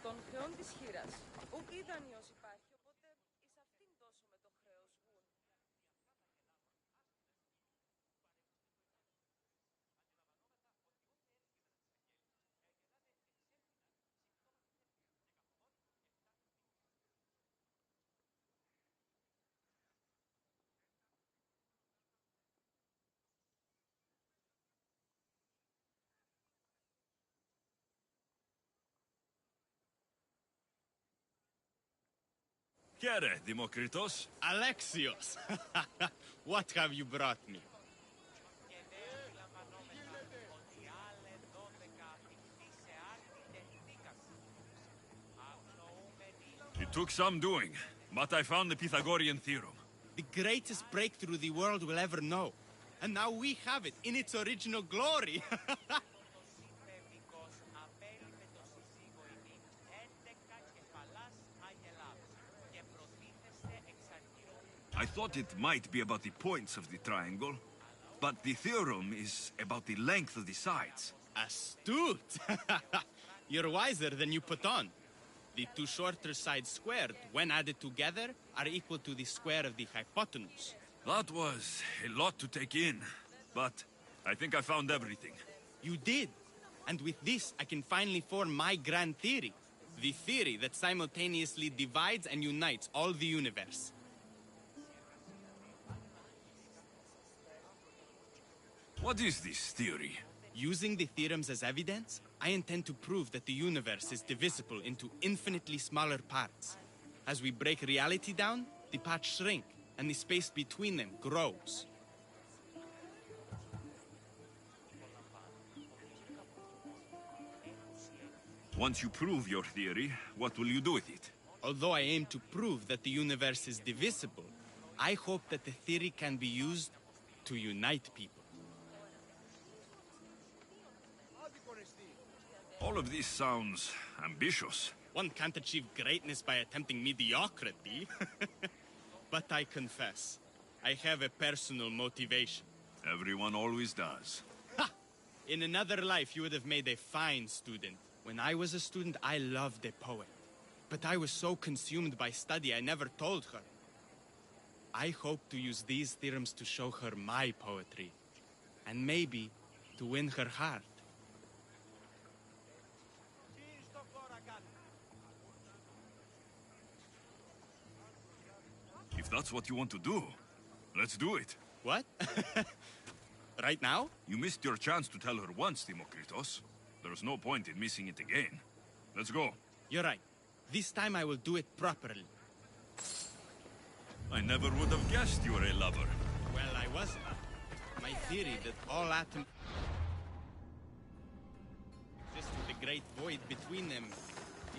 Speaker 14: των χρεών της χήρας. Ουκ ή δανειός υπάρχει, οπότε εις αυτήν δώσουμε το χρέος γουν.
Speaker 12: Kere, Demokritos.
Speaker 11: Alexios! What have you brought me?
Speaker 12: It took some doing, but I found the Pythagorean theorem.
Speaker 11: The greatest breakthrough the world will ever know. And now we have it in its original glory.
Speaker 12: I thought it might be about the points of the triangle, but the theorem is about the length of the sides.
Speaker 11: Astute! You're wiser than you put on. The two shorter sides squared, when added together, are equal to the square of the hypotenuse.
Speaker 12: That was a lot to take in, but I think I found everything.
Speaker 11: You did. And with this, I can finally form my grand theory. The theory that simultaneously divides and unites all the universe.
Speaker 12: What is this theory?
Speaker 11: Using the theorems as evidence, I intend to prove that the universe is divisible into infinitely smaller parts. As we break reality down, the parts shrink, and the space between them grows.
Speaker 12: Once you prove your theory, what will you do with it?
Speaker 11: Although I aim to prove that the universe is divisible, I hope that the theory can be used to unite people.
Speaker 12: All of this sounds ambitious.
Speaker 11: One can't achieve greatness by attempting mediocrity. But I confess, I have a personal motivation.
Speaker 12: Everyone always does.
Speaker 11: Ha! In another life, you would have made a fine student. When I was a student, I loved a poet. But I was so consumed by study, I never told her. I hope to use these theorems to show her my poetry. And maybe to win her heart.
Speaker 12: If that's what you want to do, let's do it.
Speaker 11: What? Right now?
Speaker 12: You missed your chance to tell her once, Demokritos. There's no point in missing it again. Let's go.
Speaker 11: You're right. This time I will do it properly.
Speaker 12: I never would have guessed you were a lover.
Speaker 11: Well, I wasn't. My theory that all atoms exist with a great void between them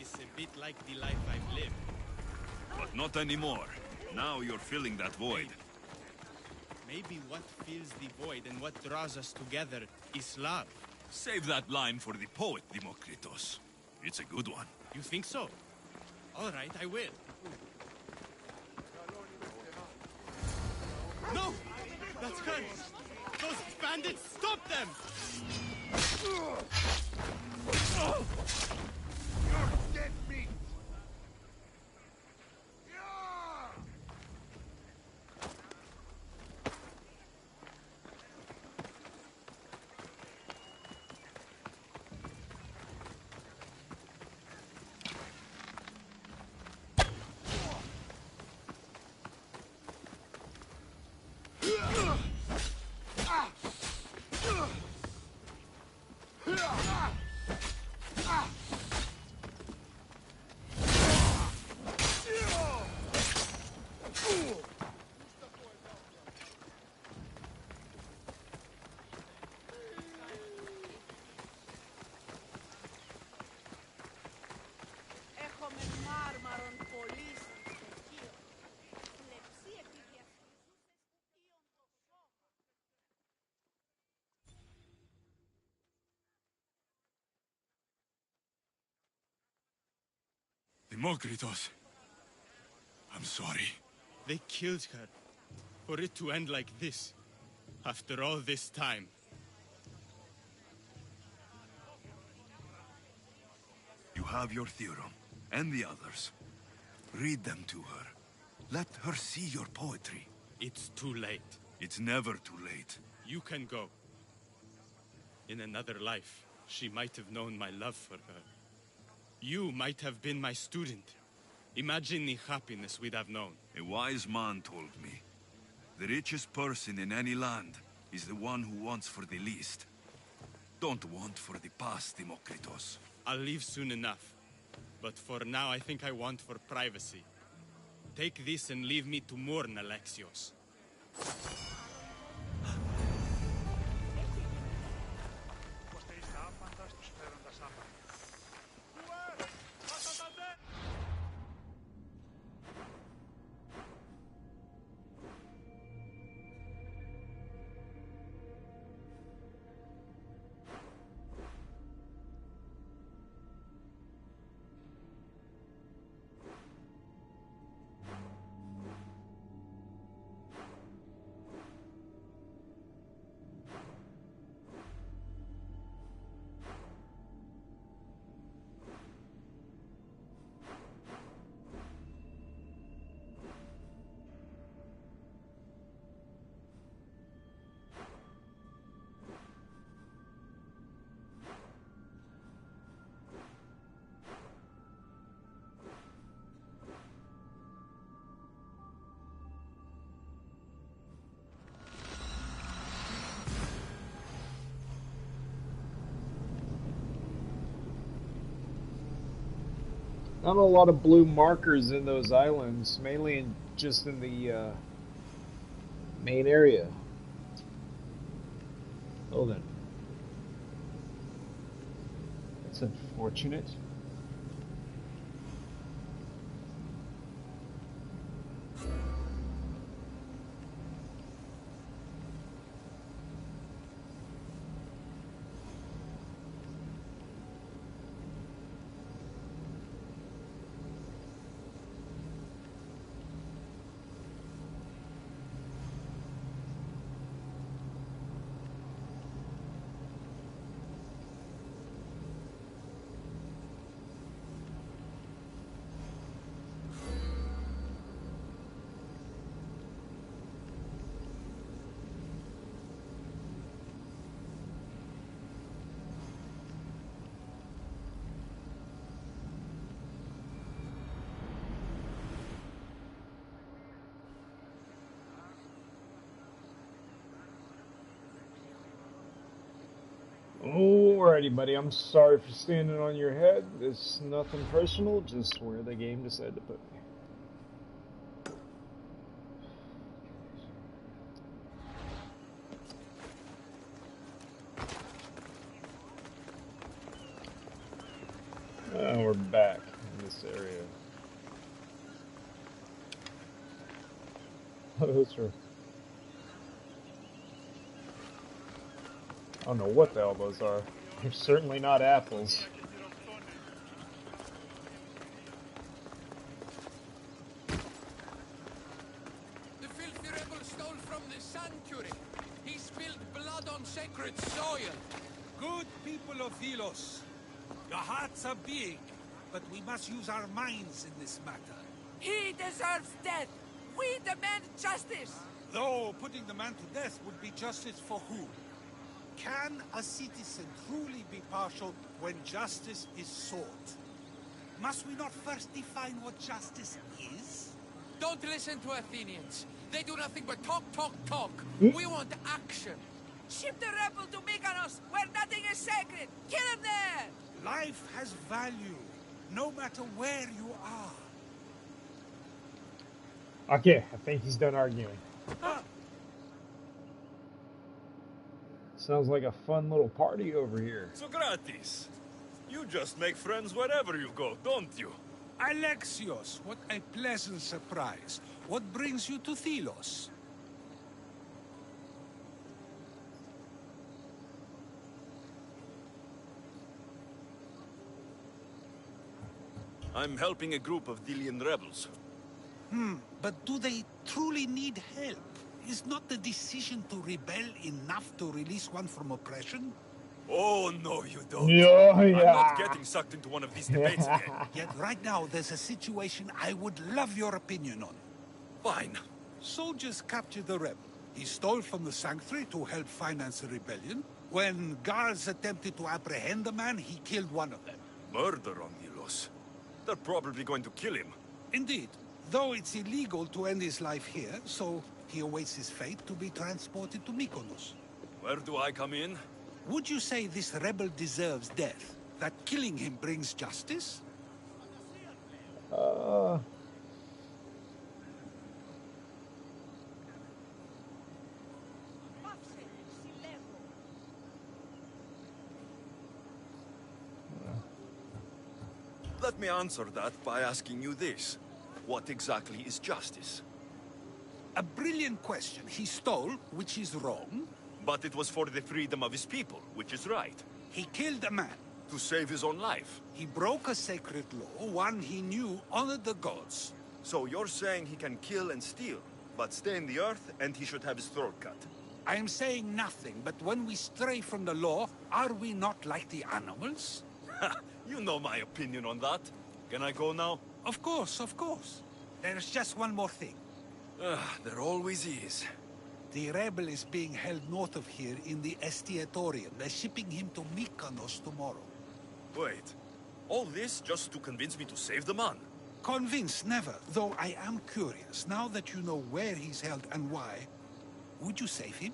Speaker 11: is a bit like the life I've lived.
Speaker 12: But not anymore. Now you're filling that void.
Speaker 11: Maybe what fills the void and what draws us together is love.
Speaker 12: Save that line for the poet, Demokritos. It's a good one.
Speaker 11: You think so? All right, I will. No! That's her! Those bandits, stop them!
Speaker 7: You're dead meat!
Speaker 12: Demokritos. I'm sorry.
Speaker 11: They killed her. For it to end like this. After all this time.
Speaker 12: You have your theorem, and the others. Read them to her. Let her see your poetry.
Speaker 11: It's too late.
Speaker 12: It's never too late.
Speaker 11: You can go. In another life, she might have known my love for her. You might have been my student. Imagine the happiness we'd have known.
Speaker 12: A wise man told me, the richest person in any land is the one who wants for the least. Don't want for the past, Demokritos.
Speaker 11: I'll leave soon enough. But for now, I think I want for privacy. Take this and leave me to mourn, Alexios.
Speaker 1: Not a lot of blue markers in those islands, mainly just in the main area. Oh then. That's unfortunate. Alrighty, buddy. I'm sorry for standing on your head. It's nothing personal, just where the game decided to put me. We're back in this area. Those are... I don't know what the hell those are. They're certainly not apples.
Speaker 8: The filthy rebel stole from the sanctuary. He spilled blood on sacred soil. Good people of Philos, your hearts are big, but we must use our minds in this matter.
Speaker 14: He deserves death! We demand justice!
Speaker 8: Though putting the man to death would be justice for whom? Can a citizen truly be partial when justice is sought? Must we not first define what justice is?
Speaker 14: Don't listen to Athenians. They do nothing but talk, talk, talk. We want action. Ship the rebel to Mykonos, where nothing is sacred. Kill him there!
Speaker 8: Life has value, no matter where you are.
Speaker 1: Okay, I think he's done arguing. Sounds like a fun little party over here.
Speaker 12: Socrates, you just make friends wherever you go, don't you?
Speaker 8: Alexios, what a pleasant surprise. What brings you to Philos?
Speaker 12: I'm helping a group of Delian rebels.
Speaker 8: But do they truly need help? Is not the decision to rebel enough to release one from oppression?
Speaker 2: Oh, no, you don't.
Speaker 1: Yeah,
Speaker 2: I'm
Speaker 1: yeah.
Speaker 2: not getting sucked into one of these debates again.
Speaker 8: Yet right now, there's a situation I would love your opinion on.
Speaker 2: Fine.
Speaker 8: Soldiers captured the rebel. He stole from the sanctuary to help finance the rebellion. When guards attempted to apprehend the man, he killed one of them.
Speaker 2: Murder on Milos. They're probably going to kill him.
Speaker 8: Indeed. Though it's illegal to end his life here, so he awaits his fate to be transported to Mykonos.
Speaker 2: Where do I come in?
Speaker 8: Would you say this rebel deserves death? That killing him brings justice?
Speaker 2: Let me answer that by asking you this. What exactly is justice?
Speaker 8: A brilliant question. He stole, which is wrong.
Speaker 2: But it was for the freedom of his people, which is right.
Speaker 8: He killed a man.
Speaker 2: To save his own life.
Speaker 8: He broke a sacred law, one he knew honored the gods.
Speaker 2: So you're saying he can kill and steal, but stay in the earth and he should have his throat cut?
Speaker 8: I am saying nothing, but when we stray from the law, are we not like the animals?
Speaker 2: You know my opinion on that. Can I go now?
Speaker 8: Of course, of course. There's just one more thing.
Speaker 2: There always is.
Speaker 8: The rebel is being held north of here in the Estiatorium. They're shipping him to Mykonos tomorrow.
Speaker 2: Wait. All this just to convince me to save the man?
Speaker 8: Convinced, never. Though I am curious, now that you know where he's held and why, would you save him?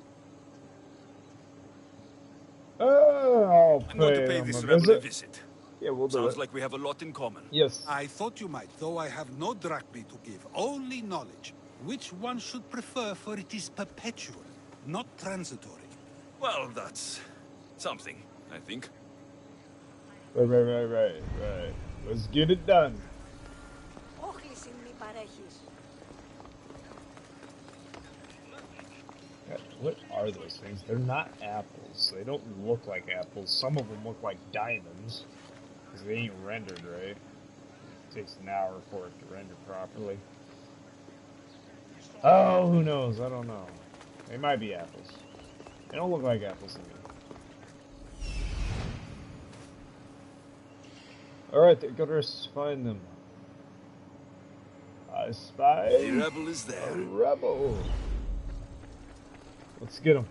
Speaker 1: I'm
Speaker 2: going to pay this rebel a visit.
Speaker 1: Yeah, we'll do it.
Speaker 2: Sounds like we have a lot in common.
Speaker 1: Yes.
Speaker 8: I thought you might, though I have no drachmae to give, only knowledge. Which one should prefer, for it is perpetual, not transitory.
Speaker 2: Well, that's something, I think.
Speaker 1: Right. Let's get it done. God, what are those things? They're not apples. They don't look like apples. Some of them look like diamonds. Because they ain't rendered right. It takes an hour for it to render properly. Oh, who knows? I don't know. They might be apples. They don't look like apples to me. Alright, go to find them. I spy
Speaker 2: The rebel is there.
Speaker 1: A rebel. Let's get him.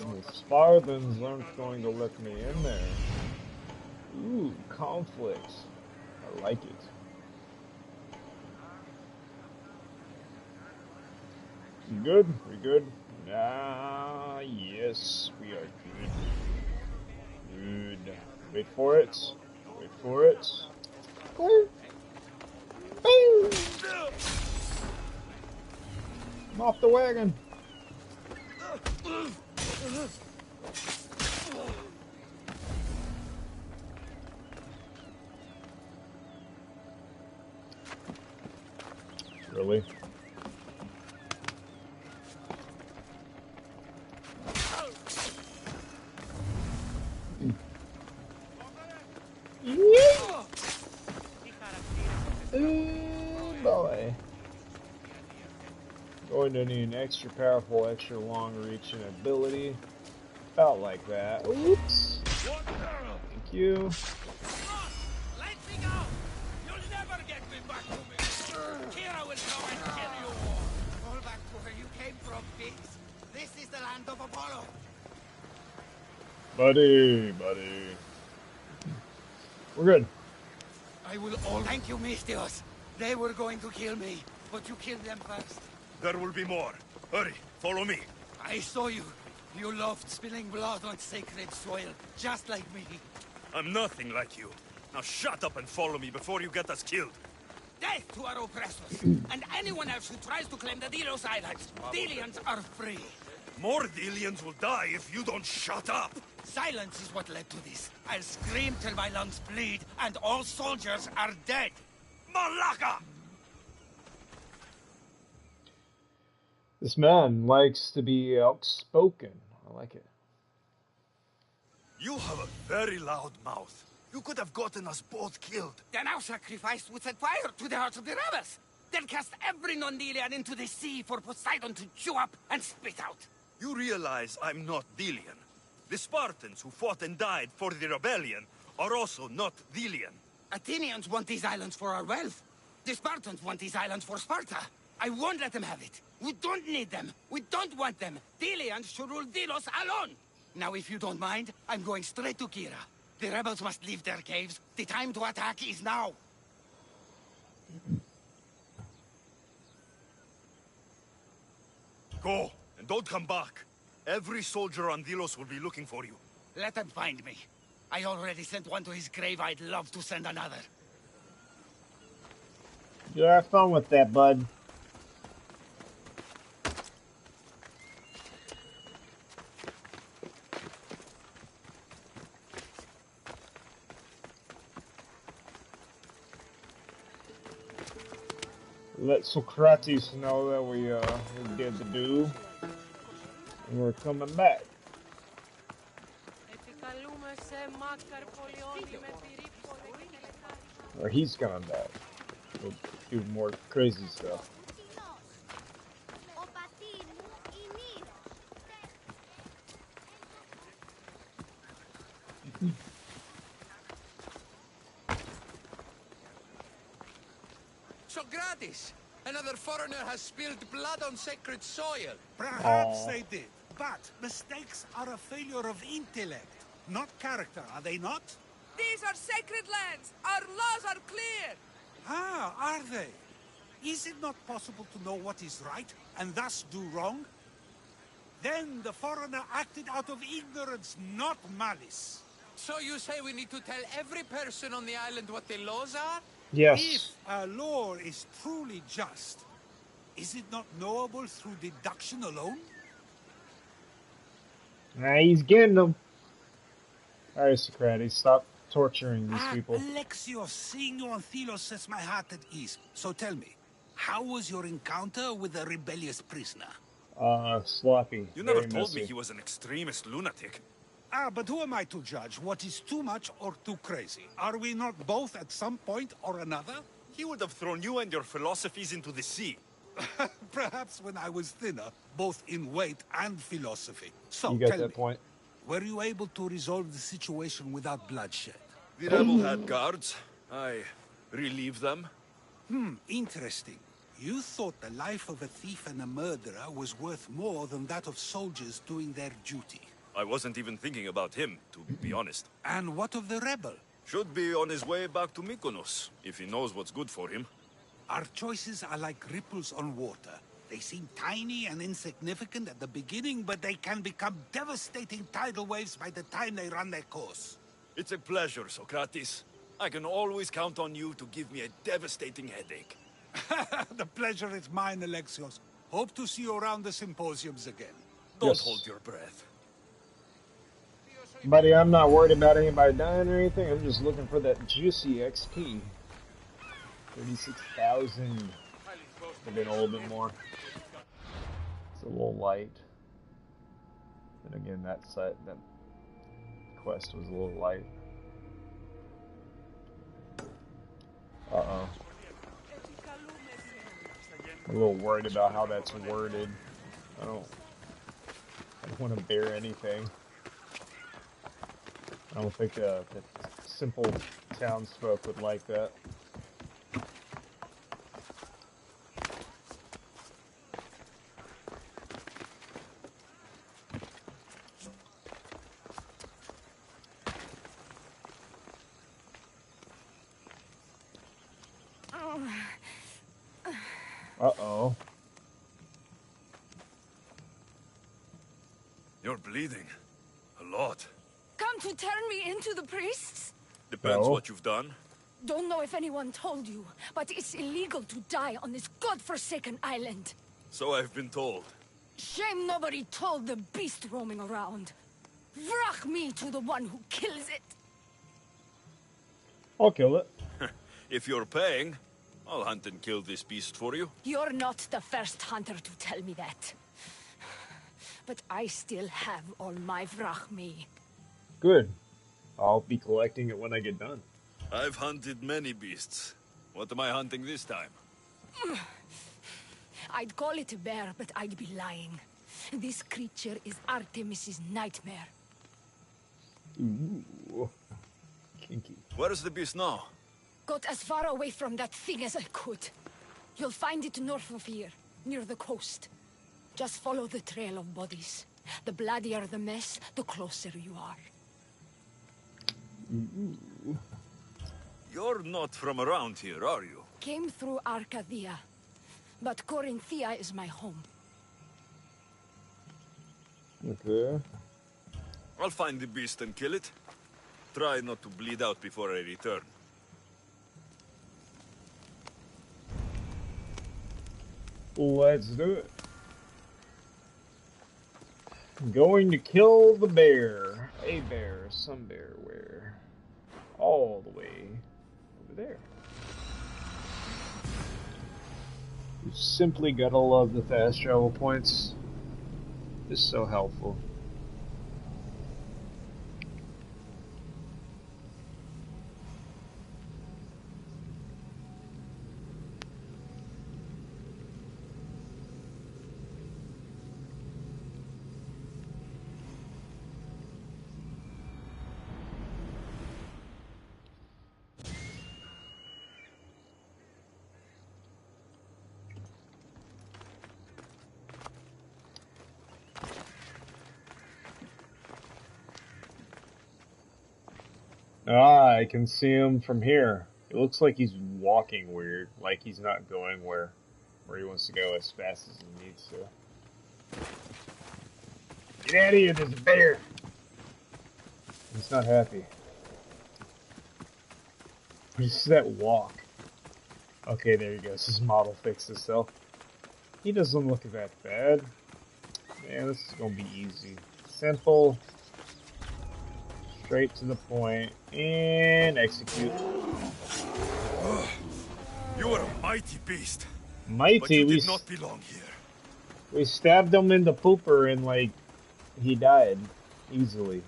Speaker 1: The Spartans aren't going to let me in there. Ooh, conflicts. I like it. We good? We good? Ah, yes, we are good. Good. Wait for it. Wait for it. I'm off the wagon. Really? Ooh, boy. Going to need an extra powerful, extra long-reaching ability. About like that. Oops. Thank you.
Speaker 14: Let me go! You'll never get me back to me! Kira will come and kill you all! Fall back to where you came from, pigs! This is the land of Apollo!
Speaker 1: Buddy. We're good.
Speaker 14: I will all... Thank you, Mistios. They were going to kill me, but you killed them first.
Speaker 2: There will be more. Hurry, follow me.
Speaker 14: I saw you. You loved spilling blood on sacred soil, just like me.
Speaker 2: I'm nothing like you. Now shut up and follow me before you get us killed.
Speaker 14: Death to our oppressors, and anyone else who tries to claim the Delos Islands. Delians are free.
Speaker 2: More Delians will die if you don't shut up.
Speaker 14: Silence is what led to this. I'll scream till my lungs bleed, and all soldiers are dead.
Speaker 2: Malaka!
Speaker 1: This man likes to be outspoken. I like it.
Speaker 2: You have a very loud mouth. You could have gotten us both killed.
Speaker 14: Then our sacrifice would set fire to the hearts of the rebels. Then cast every non-Delian into the sea for Poseidon to chew up and spit out.
Speaker 2: You realize I'm not Delian. The Spartans who fought and died for the rebellion are also not Delian.
Speaker 14: Athenians want these islands for our wealth. The Spartans want these islands for Sparta. I won't let them have it. We don't need them. We don't want them. Delians should rule Delos alone. Now, if you don't mind, I'm going straight to Kira. The rebels must leave their caves. The time to attack is now.
Speaker 2: Go, and don't come back. Every soldier on Delos will be looking for you.
Speaker 14: Let them find me. I already sent one to his grave. I'd love to send another.
Speaker 1: You have fun with that, bud. Let Socrates know that we did the do, and we're coming back. Or he's coming back. We'll do more crazy stuff.
Speaker 15: Socrates! Another foreigner has spilled blood on sacred soil.
Speaker 8: Perhaps they did, but mistakes are a failure of intellect, not character, are they not?
Speaker 5: These are sacred lands. Our laws are clear.
Speaker 8: Ah, are they? Is it not possible to know what is right, and thus do wrong? Then the foreigner acted out of ignorance, not malice.
Speaker 15: So you say we need to tell every person on the island what the laws are?
Speaker 1: Yes.
Speaker 8: If a law is truly just, is it not knowable through deduction alone?
Speaker 1: Nah, he's getting them. Alright, Socrates, stop torturing these people.
Speaker 8: Alexios, seeing you on Thelos sets my heart at ease. So tell me, how was your encounter with the rebellious prisoner?
Speaker 1: Sloppy.
Speaker 2: You never
Speaker 1: Very
Speaker 2: told
Speaker 1: messy.
Speaker 2: me he was an extremist lunatic.
Speaker 8: Ah, but who am I to judge what is too much or too crazy? Are we not both at some point or another?
Speaker 2: He would have thrown you and your philosophies into the sea.
Speaker 8: Perhaps when I was thinner, both in weight and philosophy. So,
Speaker 1: You get
Speaker 8: tell
Speaker 1: that
Speaker 8: me,
Speaker 1: point?
Speaker 8: were you able to resolve the situation without bloodshed?
Speaker 2: The rebel had guards. I relieved them.
Speaker 8: Interesting. You thought the life of a thief and a murderer was worth more than that of soldiers doing their duty.
Speaker 2: I wasn't even thinking about him, to be honest.
Speaker 8: And what of the rebel?
Speaker 2: Should be on his way back to Mykonos, if he knows what's good for him.
Speaker 8: Our choices are like ripples on water. They seem tiny and insignificant at the beginning, but they can become devastating tidal waves by the time they run their course.
Speaker 2: It's a pleasure, Socrates. I can always count on you to give me a devastating headache.
Speaker 8: The pleasure is mine, Alexios. Hope to see you around the symposiums again.
Speaker 2: Don't hold your breath.
Speaker 1: Buddy, I'm not worried about anybody dying or anything. I'm just looking for that juicy XP. 36,000. Maybe a little bit more. It's a little light. And again, that quest was a little light. Uh-oh. I'm a little worried about how that's worded. I don't want to bear anything. I don't think the simple townsfolk would like that. Uh-oh.
Speaker 2: You're bleeding. A lot.
Speaker 9: Come to turn me into the priests?
Speaker 2: Depends what you've done.
Speaker 9: Don't know if anyone told you, but it's illegal to die on this godforsaken island.
Speaker 2: So I've been told.
Speaker 9: Shame nobody told the beast roaming around. Vrach me to the one who kills it.
Speaker 1: I'll kill it.
Speaker 2: If you're paying,
Speaker 12: I'll hunt and kill this beast for you.
Speaker 9: You're not the first hunter to tell me that. But I still have all my vrachmi.
Speaker 1: Good. I'll be collecting it when I get done.
Speaker 12: I've hunted many beasts. What am I hunting this time?
Speaker 9: I'd call it a bear, but I'd be lying. This creature is Artemis's nightmare.
Speaker 1: Ooh. Kinky.
Speaker 12: Where is the beast now?
Speaker 9: Got as far away from that thing as I could. You'll find it north of here, near the coast. Just follow the trail of bodies. The bloodier the mess, the closer you are.
Speaker 1: Ooh.
Speaker 12: You're not from around here, are you?
Speaker 9: Came through Arcadia, but Corinthia is my home.
Speaker 1: Okay.
Speaker 12: I'll find the beast and kill it. Try not to bleed out before I return.
Speaker 1: Let's do it. I'm going to kill the bear. A bear, some bear, where? All the way over there. You simply gotta love the fast travel points. It's so helpful. Ah, I can see him from here. It looks like he's walking weird, like he's not going where he wants to go as fast as he needs to. Get out of here, there's a bear! He's not happy. What is that walk? Okay, there he goes. His model fixed itself. He doesn't look that bad. Man, this is gonna be easy. Simple. Straight to the point. And execute.
Speaker 12: You are a mighty beast.
Speaker 1: Mighty?
Speaker 12: But you did not belong here.
Speaker 1: We stabbed him in the pooper and, like, he died. Easily.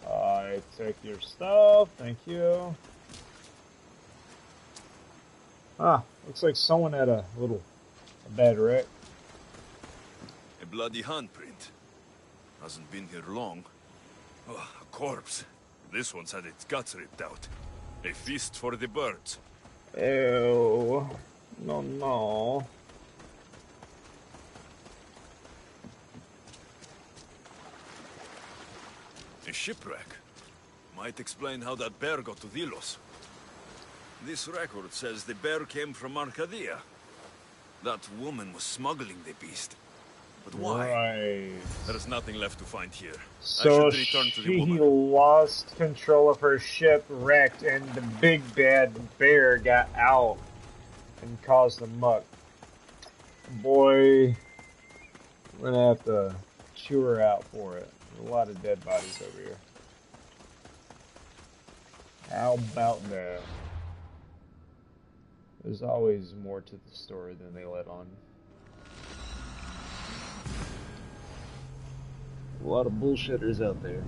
Speaker 1: I take your stuff. Thank you. Ah, looks like someone had a bad wreck.
Speaker 12: A bloody handprint. Hasn't been here long. Oh, a corpse. This one's had its guts ripped out. A feast for the birds.
Speaker 1: Ew. No.
Speaker 12: A shipwreck. Might explain how that bear got to Delos. This record says the bear came from Arcadia. That woman was smuggling the beast. But why?
Speaker 1: Right.
Speaker 12: There's nothing left to find here.
Speaker 1: So
Speaker 12: I should return to the
Speaker 1: she
Speaker 12: woman.
Speaker 1: lost control of her ship, wrecked, and the big bad bear got out and caused the muck. Boy, we're gonna have to chew her out for it. There's a lot of dead bodies over here. How about that? There's always more to the story than they let on. A lot of bullshitters out there.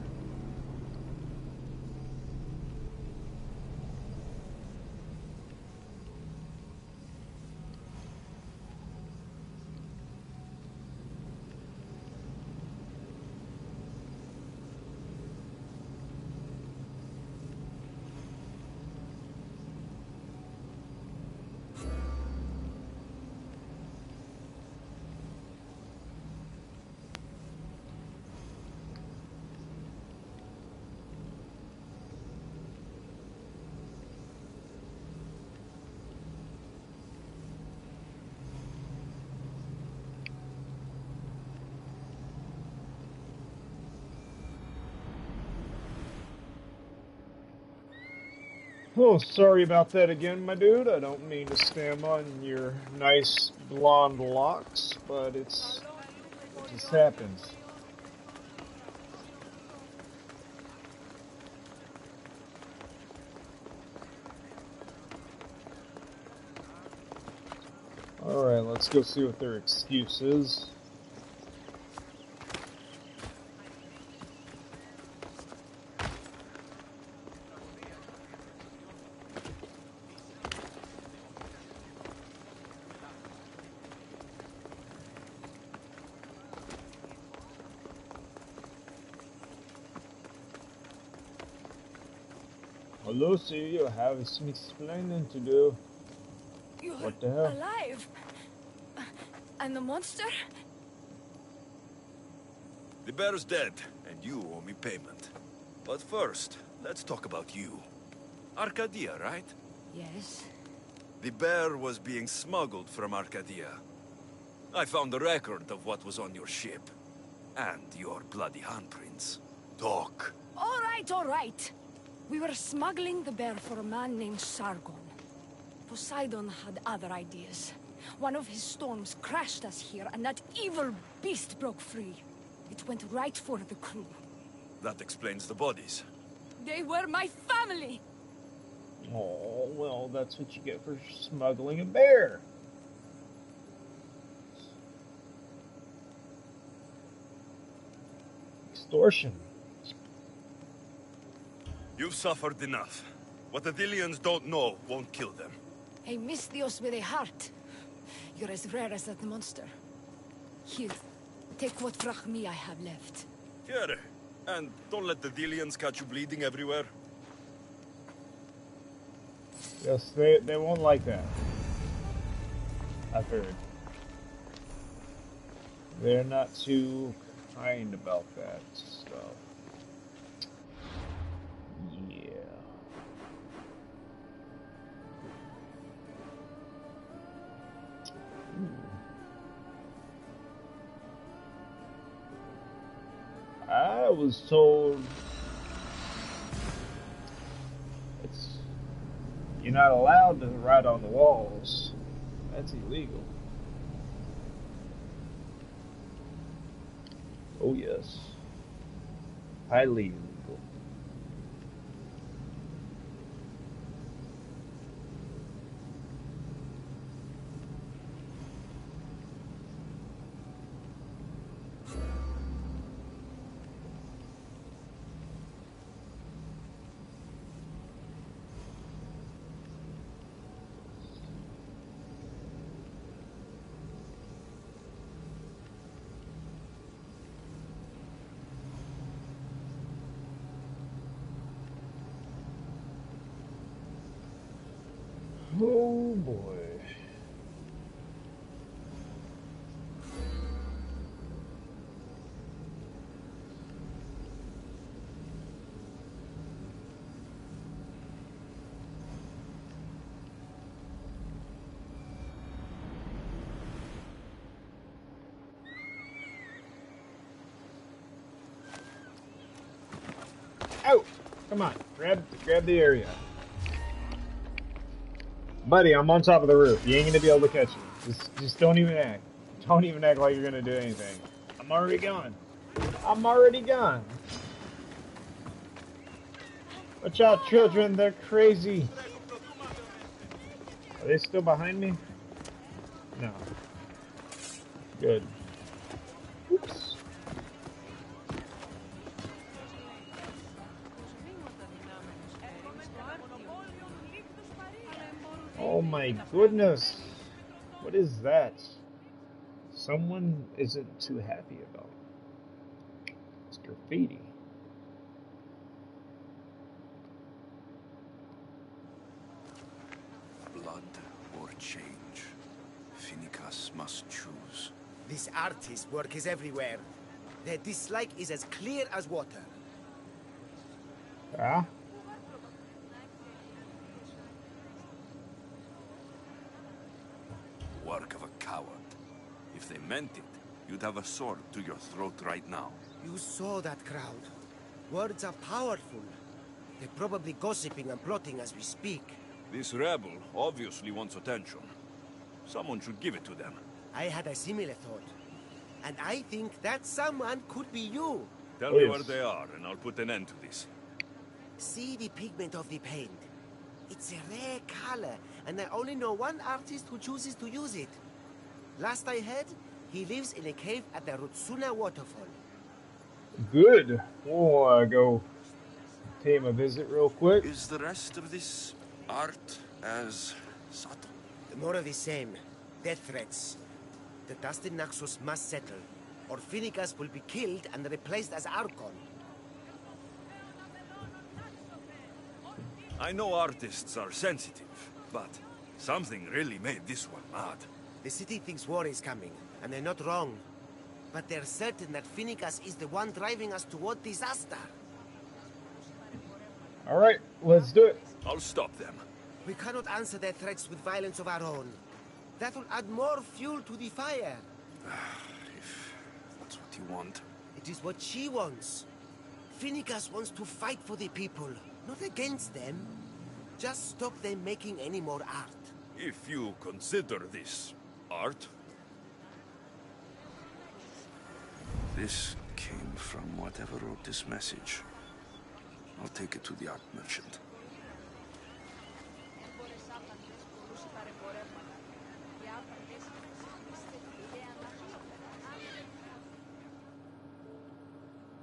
Speaker 1: Oh, sorry about that again, my dude. I don't mean to stam on your nice blonde locks, but it just happens. Alright, let's go see what their excuse is. Lucy, you have some explaining to do.
Speaker 9: You're
Speaker 1: What the hell?
Speaker 9: alive? And the monster?
Speaker 12: The bear's dead, and you owe me payment. But first, let's talk about you. Arcadia, right?
Speaker 9: Yes.
Speaker 12: The bear was being smuggled from Arcadia. I found a record of what was on your ship. And your bloody handprints. Talk.
Speaker 9: All right. We were smuggling the bear for a man named Sargon. Poseidon had other ideas. One of his storms crashed us here, and that evil beast broke free. It went right for the crew.
Speaker 12: That explains the bodies.
Speaker 9: They were my family!
Speaker 1: Oh, well, that's what you get for smuggling a bear. Extortion.
Speaker 12: You've suffered enough. What the Dillians don't know won't kill them.
Speaker 9: A Misthios with a heart. You're as rare as that monster. Here, take what drachmi I have left.
Speaker 12: Here. And don't let the Dillians catch you bleeding everywhere.
Speaker 1: Yes, they won't like that. I've heard. They're not too kind about that stuff. Yeah. I was told you're not allowed to write on the walls. That's illegal. Oh yes. Highly illegal. Oh boy. Oh, come on, grab the area. Buddy, I'm on top of the roof. You ain't gonna be able to catch me. Just don't even act. Don't even act like you're gonna do anything. I'm already gone. I'm already gone. Watch out, children. They're crazy. Are they still behind me? No. Good. Oops. Oh my goodness. What is that? Someone isn't too happy about it. It's graffiti.
Speaker 10: Blood or change. Finicus must choose.
Speaker 14: This artist's work is everywhere. Their dislike is as clear as water.
Speaker 1: Ah?
Speaker 12: Work of a coward. If they meant it, you'd have a sword to your throat right now.
Speaker 14: You saw that crowd. Words are powerful. They're probably gossiping and plotting as we speak.
Speaker 12: This rebel obviously wants attention. Someone should give it to them.
Speaker 14: I had a similar thought. And I think that someone could be you.
Speaker 12: Tell me where they are, and I'll put an end to this.
Speaker 14: See the pigment of the paint. It's a rare color, and I only know one artist who chooses to use it.
Speaker 16: Last I heard, he lives in a cave at the Rutsuna waterfall.
Speaker 1: Good. We'll go pay him a visit real quick.
Speaker 2: Is the rest of this art as subtle?
Speaker 16: More of the same. Death threats. The dust in Naxos must settle, or Finicus will be killed and replaced as Archon.
Speaker 12: I know artists are sensitive, but something really made this one mad.
Speaker 16: The city thinks war is coming, and they're not wrong. But they're certain that Finicus is the one driving us toward disaster.
Speaker 1: Alright, let's do it.
Speaker 12: I'll stop them.
Speaker 16: We cannot answer their threats with violence of our own. That will add more fuel to the fire.
Speaker 2: If that's what you want.
Speaker 16: It is what she wants. Finicus wants to fight for the people, not against them. Just stop them making any more art.
Speaker 12: If you consider this art.
Speaker 2: This came from whatever wrote this message. I'll take it to the art merchant.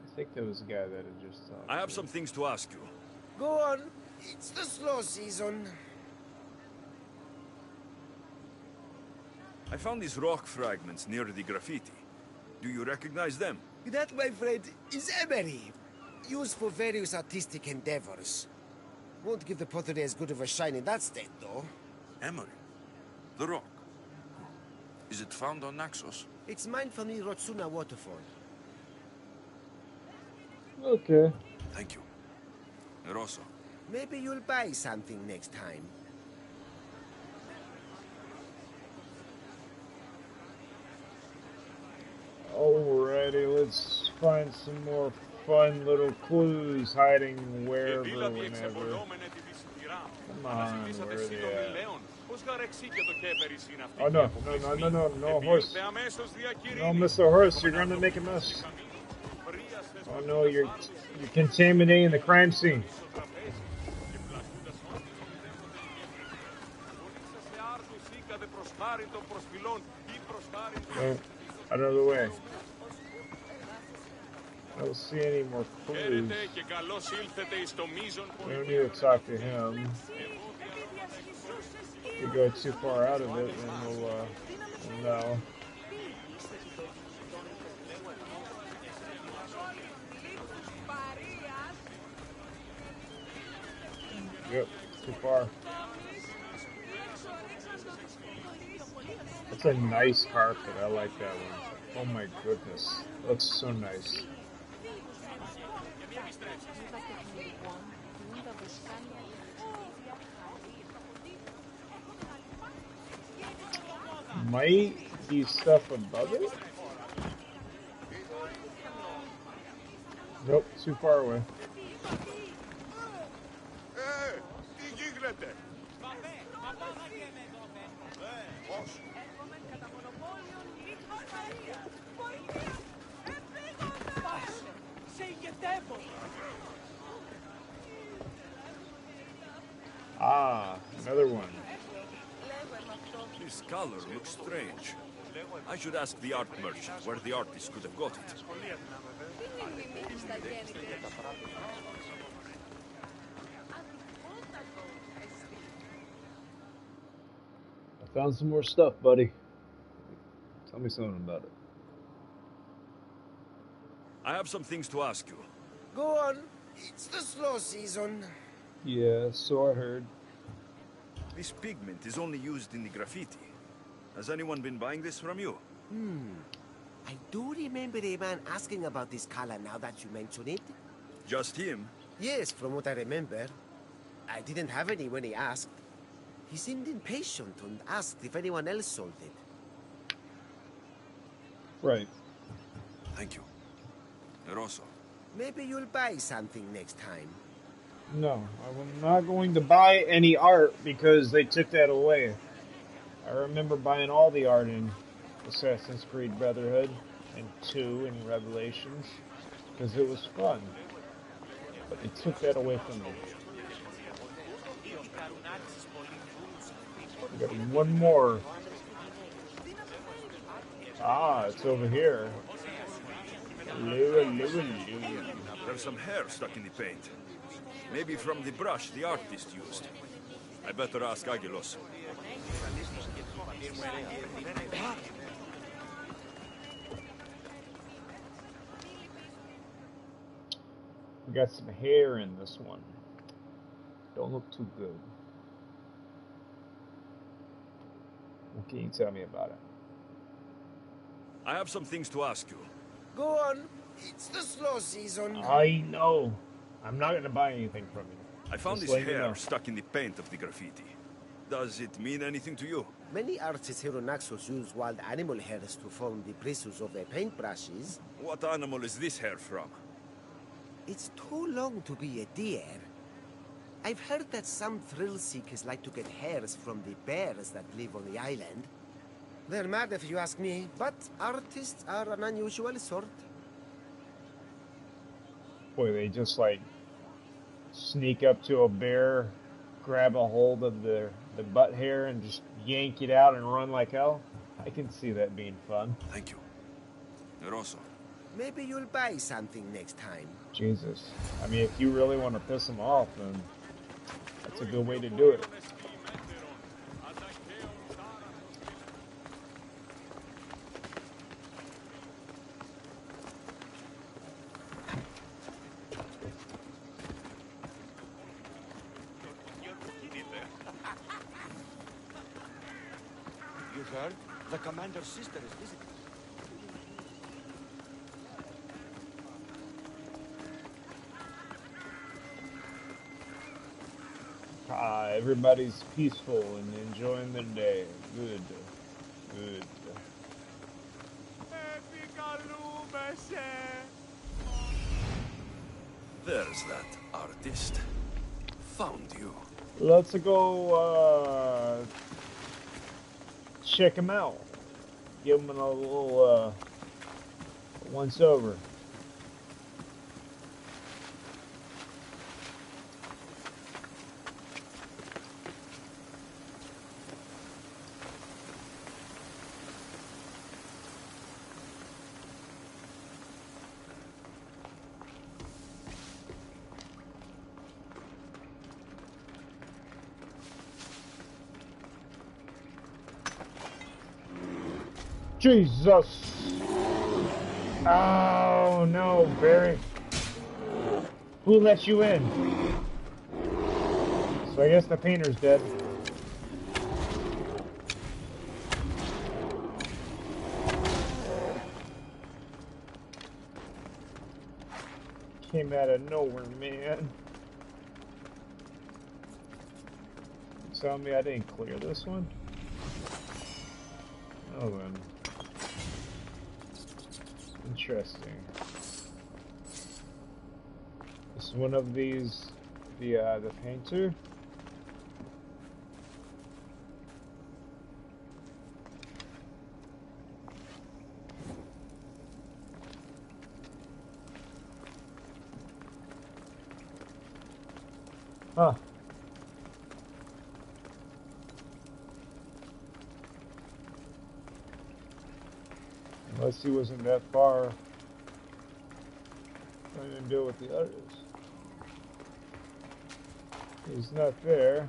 Speaker 1: I think there was a guy that had just
Speaker 12: I have some things to ask you.
Speaker 16: Go on. It's the slow season.
Speaker 12: I found these rock fragments near the graffiti. Do you recognize them?
Speaker 16: That, my friend, is emery. Used for various artistic endeavors. Won't give the pottery as good of a shine in that state, though.
Speaker 2: Emery? The rock? Is it found on Naxos?
Speaker 16: It's mined from the Rotsuna waterfall.
Speaker 1: Okay.
Speaker 2: Thank you. Eroso.
Speaker 16: Maybe you'll buy something next time.
Speaker 1: Alrighty, let's find some more fun little clues hiding wherever, whenever. Come on, where are they at? Oh no, no, horse. No, Mr. Horse, you're gonna make a mess. Oh no, you're contaminating the crime scene. No, out of the way. I don't see any more clues. We don't need to talk to him. If we go too far out of it, then we'll know. Yep, too far. That's a nice carpet. I like that one. Oh my goodness. Looks so nice. Might be stuff above it? Nope, too far away. Ah, another one.
Speaker 12: This color looks strange. I should ask the art merchant where the artist could have got it.
Speaker 1: I found some more stuff, buddy. Tell me something about it.
Speaker 12: I have some things to ask you.
Speaker 16: Go on. It's the slow season.
Speaker 1: Yeah, so I heard.
Speaker 12: This pigment is only used in the graffiti. Has anyone been buying this from you?
Speaker 16: I do remember a man asking about this color now that you mention it.
Speaker 12: Just him?
Speaker 16: Yes, from what I remember. I didn't have any when he asked. He seemed impatient and asked if anyone else sold it.
Speaker 1: Right.
Speaker 2: Thank you. Eroso.
Speaker 16: Maybe you'll buy something next time.
Speaker 1: No, I'm not going to buy any art because they took that away. I remember buying all the art in Assassin's Creed Brotherhood and 2 in Revelations because it was fun. But they took that away from me. We got one more. Ah, it's over here.
Speaker 12: There's some hair stuck in the paint. Maybe from the brush the artist used. I better ask Aguilos.
Speaker 1: We got some hair in this one. Don't look too good. What can you tell me about it?
Speaker 12: I have some things to ask you.
Speaker 16: Go on. It's the slow season.
Speaker 1: I know. I'm not going to buy anything from you.
Speaker 12: I found
Speaker 1: Just
Speaker 12: this
Speaker 1: let me
Speaker 12: hair
Speaker 1: know.
Speaker 12: stuck in the paint of the graffiti. Does it mean anything to you?
Speaker 16: Many artists here on Naxos use wild animal hairs to form the bristles of their paintbrushes.
Speaker 12: What animal is this hair from?
Speaker 16: It's too long to be a deer. I've heard that some thrill seekers like to get hairs from the bears that live on the island. They're mad if you ask me, but artists are an unusual sort.
Speaker 1: Boy, they just like sneak up to a bear, grab a hold of the butt hair and just yank it out and run like hell. I can see that being fun.
Speaker 12: Thank you. Rosso.
Speaker 16: Maybe you'll buy something next time.
Speaker 1: Jesus. I mean, if you really want to piss them off, then that's a good way to do it.
Speaker 2: You heard? The commander's sister is visiting.
Speaker 1: Everybody's peaceful and enjoying their day. Good. Good.
Speaker 12: There's that artist. Found you.
Speaker 1: Let's go check him out. Give him a little once over. Jesus! Oh no, Barry. Who let you in? So I guess the painter's dead. Came out of nowhere, man. You telling me I didn't clear this one? Oh then. Interesting. Is one of these the painter? Huh. Unless he wasn't that far trying to deal with the others. He's not there.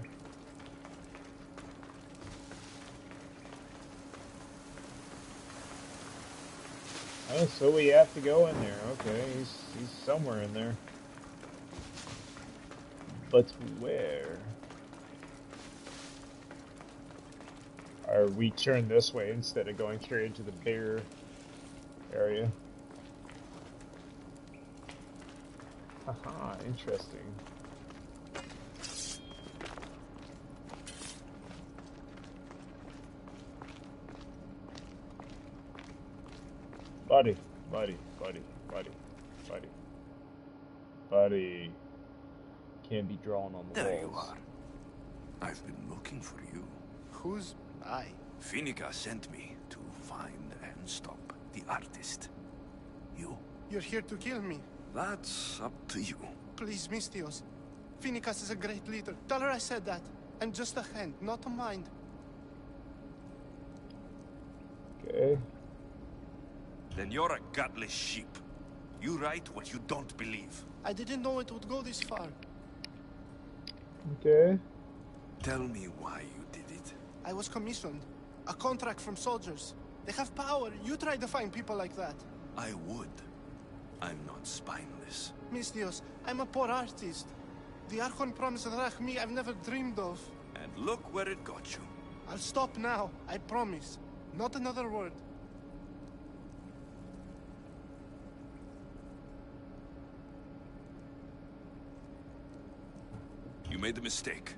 Speaker 1: Oh, so we have to go in there. Okay, he's somewhere in there. But where? Or we turn this way instead of going straight into the bear area. Haha, interesting. Buddy, buddy, buddy, buddy, buddy. Buddy. Can't be drawn on the
Speaker 10: There
Speaker 1: walls.
Speaker 10: you are. I've been looking for you.
Speaker 13: Who's I?
Speaker 10: Finica sent me to find and stop the artist. You?
Speaker 13: You're here to kill me.
Speaker 10: That's up to you.
Speaker 13: Please, Mistios. Finicas is a great leader. Tell her I said that. I'm just a hand, not a mind.
Speaker 1: Okay.
Speaker 12: Then you're a gutless sheep. You write what you don't believe.
Speaker 13: I didn't know it would go this far.
Speaker 1: Okay.
Speaker 12: Tell me why you did it.
Speaker 13: I was commissioned. A contract from soldiers. They have power. You try to find people like that.
Speaker 12: I would. I'm not spineless.
Speaker 13: Mistios, I'm a poor artist. The Archon promised Rachmi I've never dreamed of.
Speaker 12: And look where it got you.
Speaker 13: I'll stop now, I promise. Not another word.
Speaker 12: You made a mistake.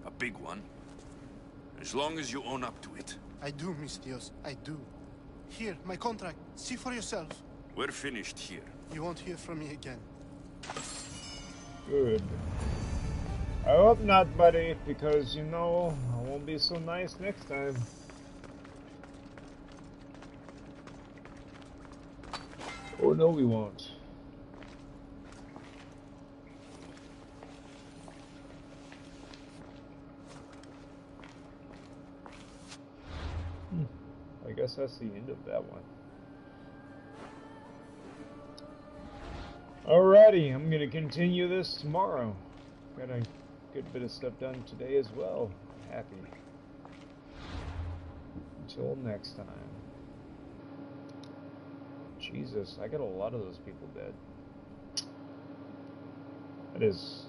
Speaker 12: A big one. As long as you own up to it.
Speaker 13: I do, Mistios, I do. Here, my contract. See for yourself.
Speaker 12: We're finished here.
Speaker 13: You won't hear from me again.
Speaker 1: Good. I hope not, buddy, because, you know, I won't be so nice next time. Oh, no, we won't. I guess that's the end of that one. Alrighty, I'm gonna continue this tomorrow. Got a good bit of stuff done today as well. Happy. Until next time. Jesus, I got a lot of those people dead. That is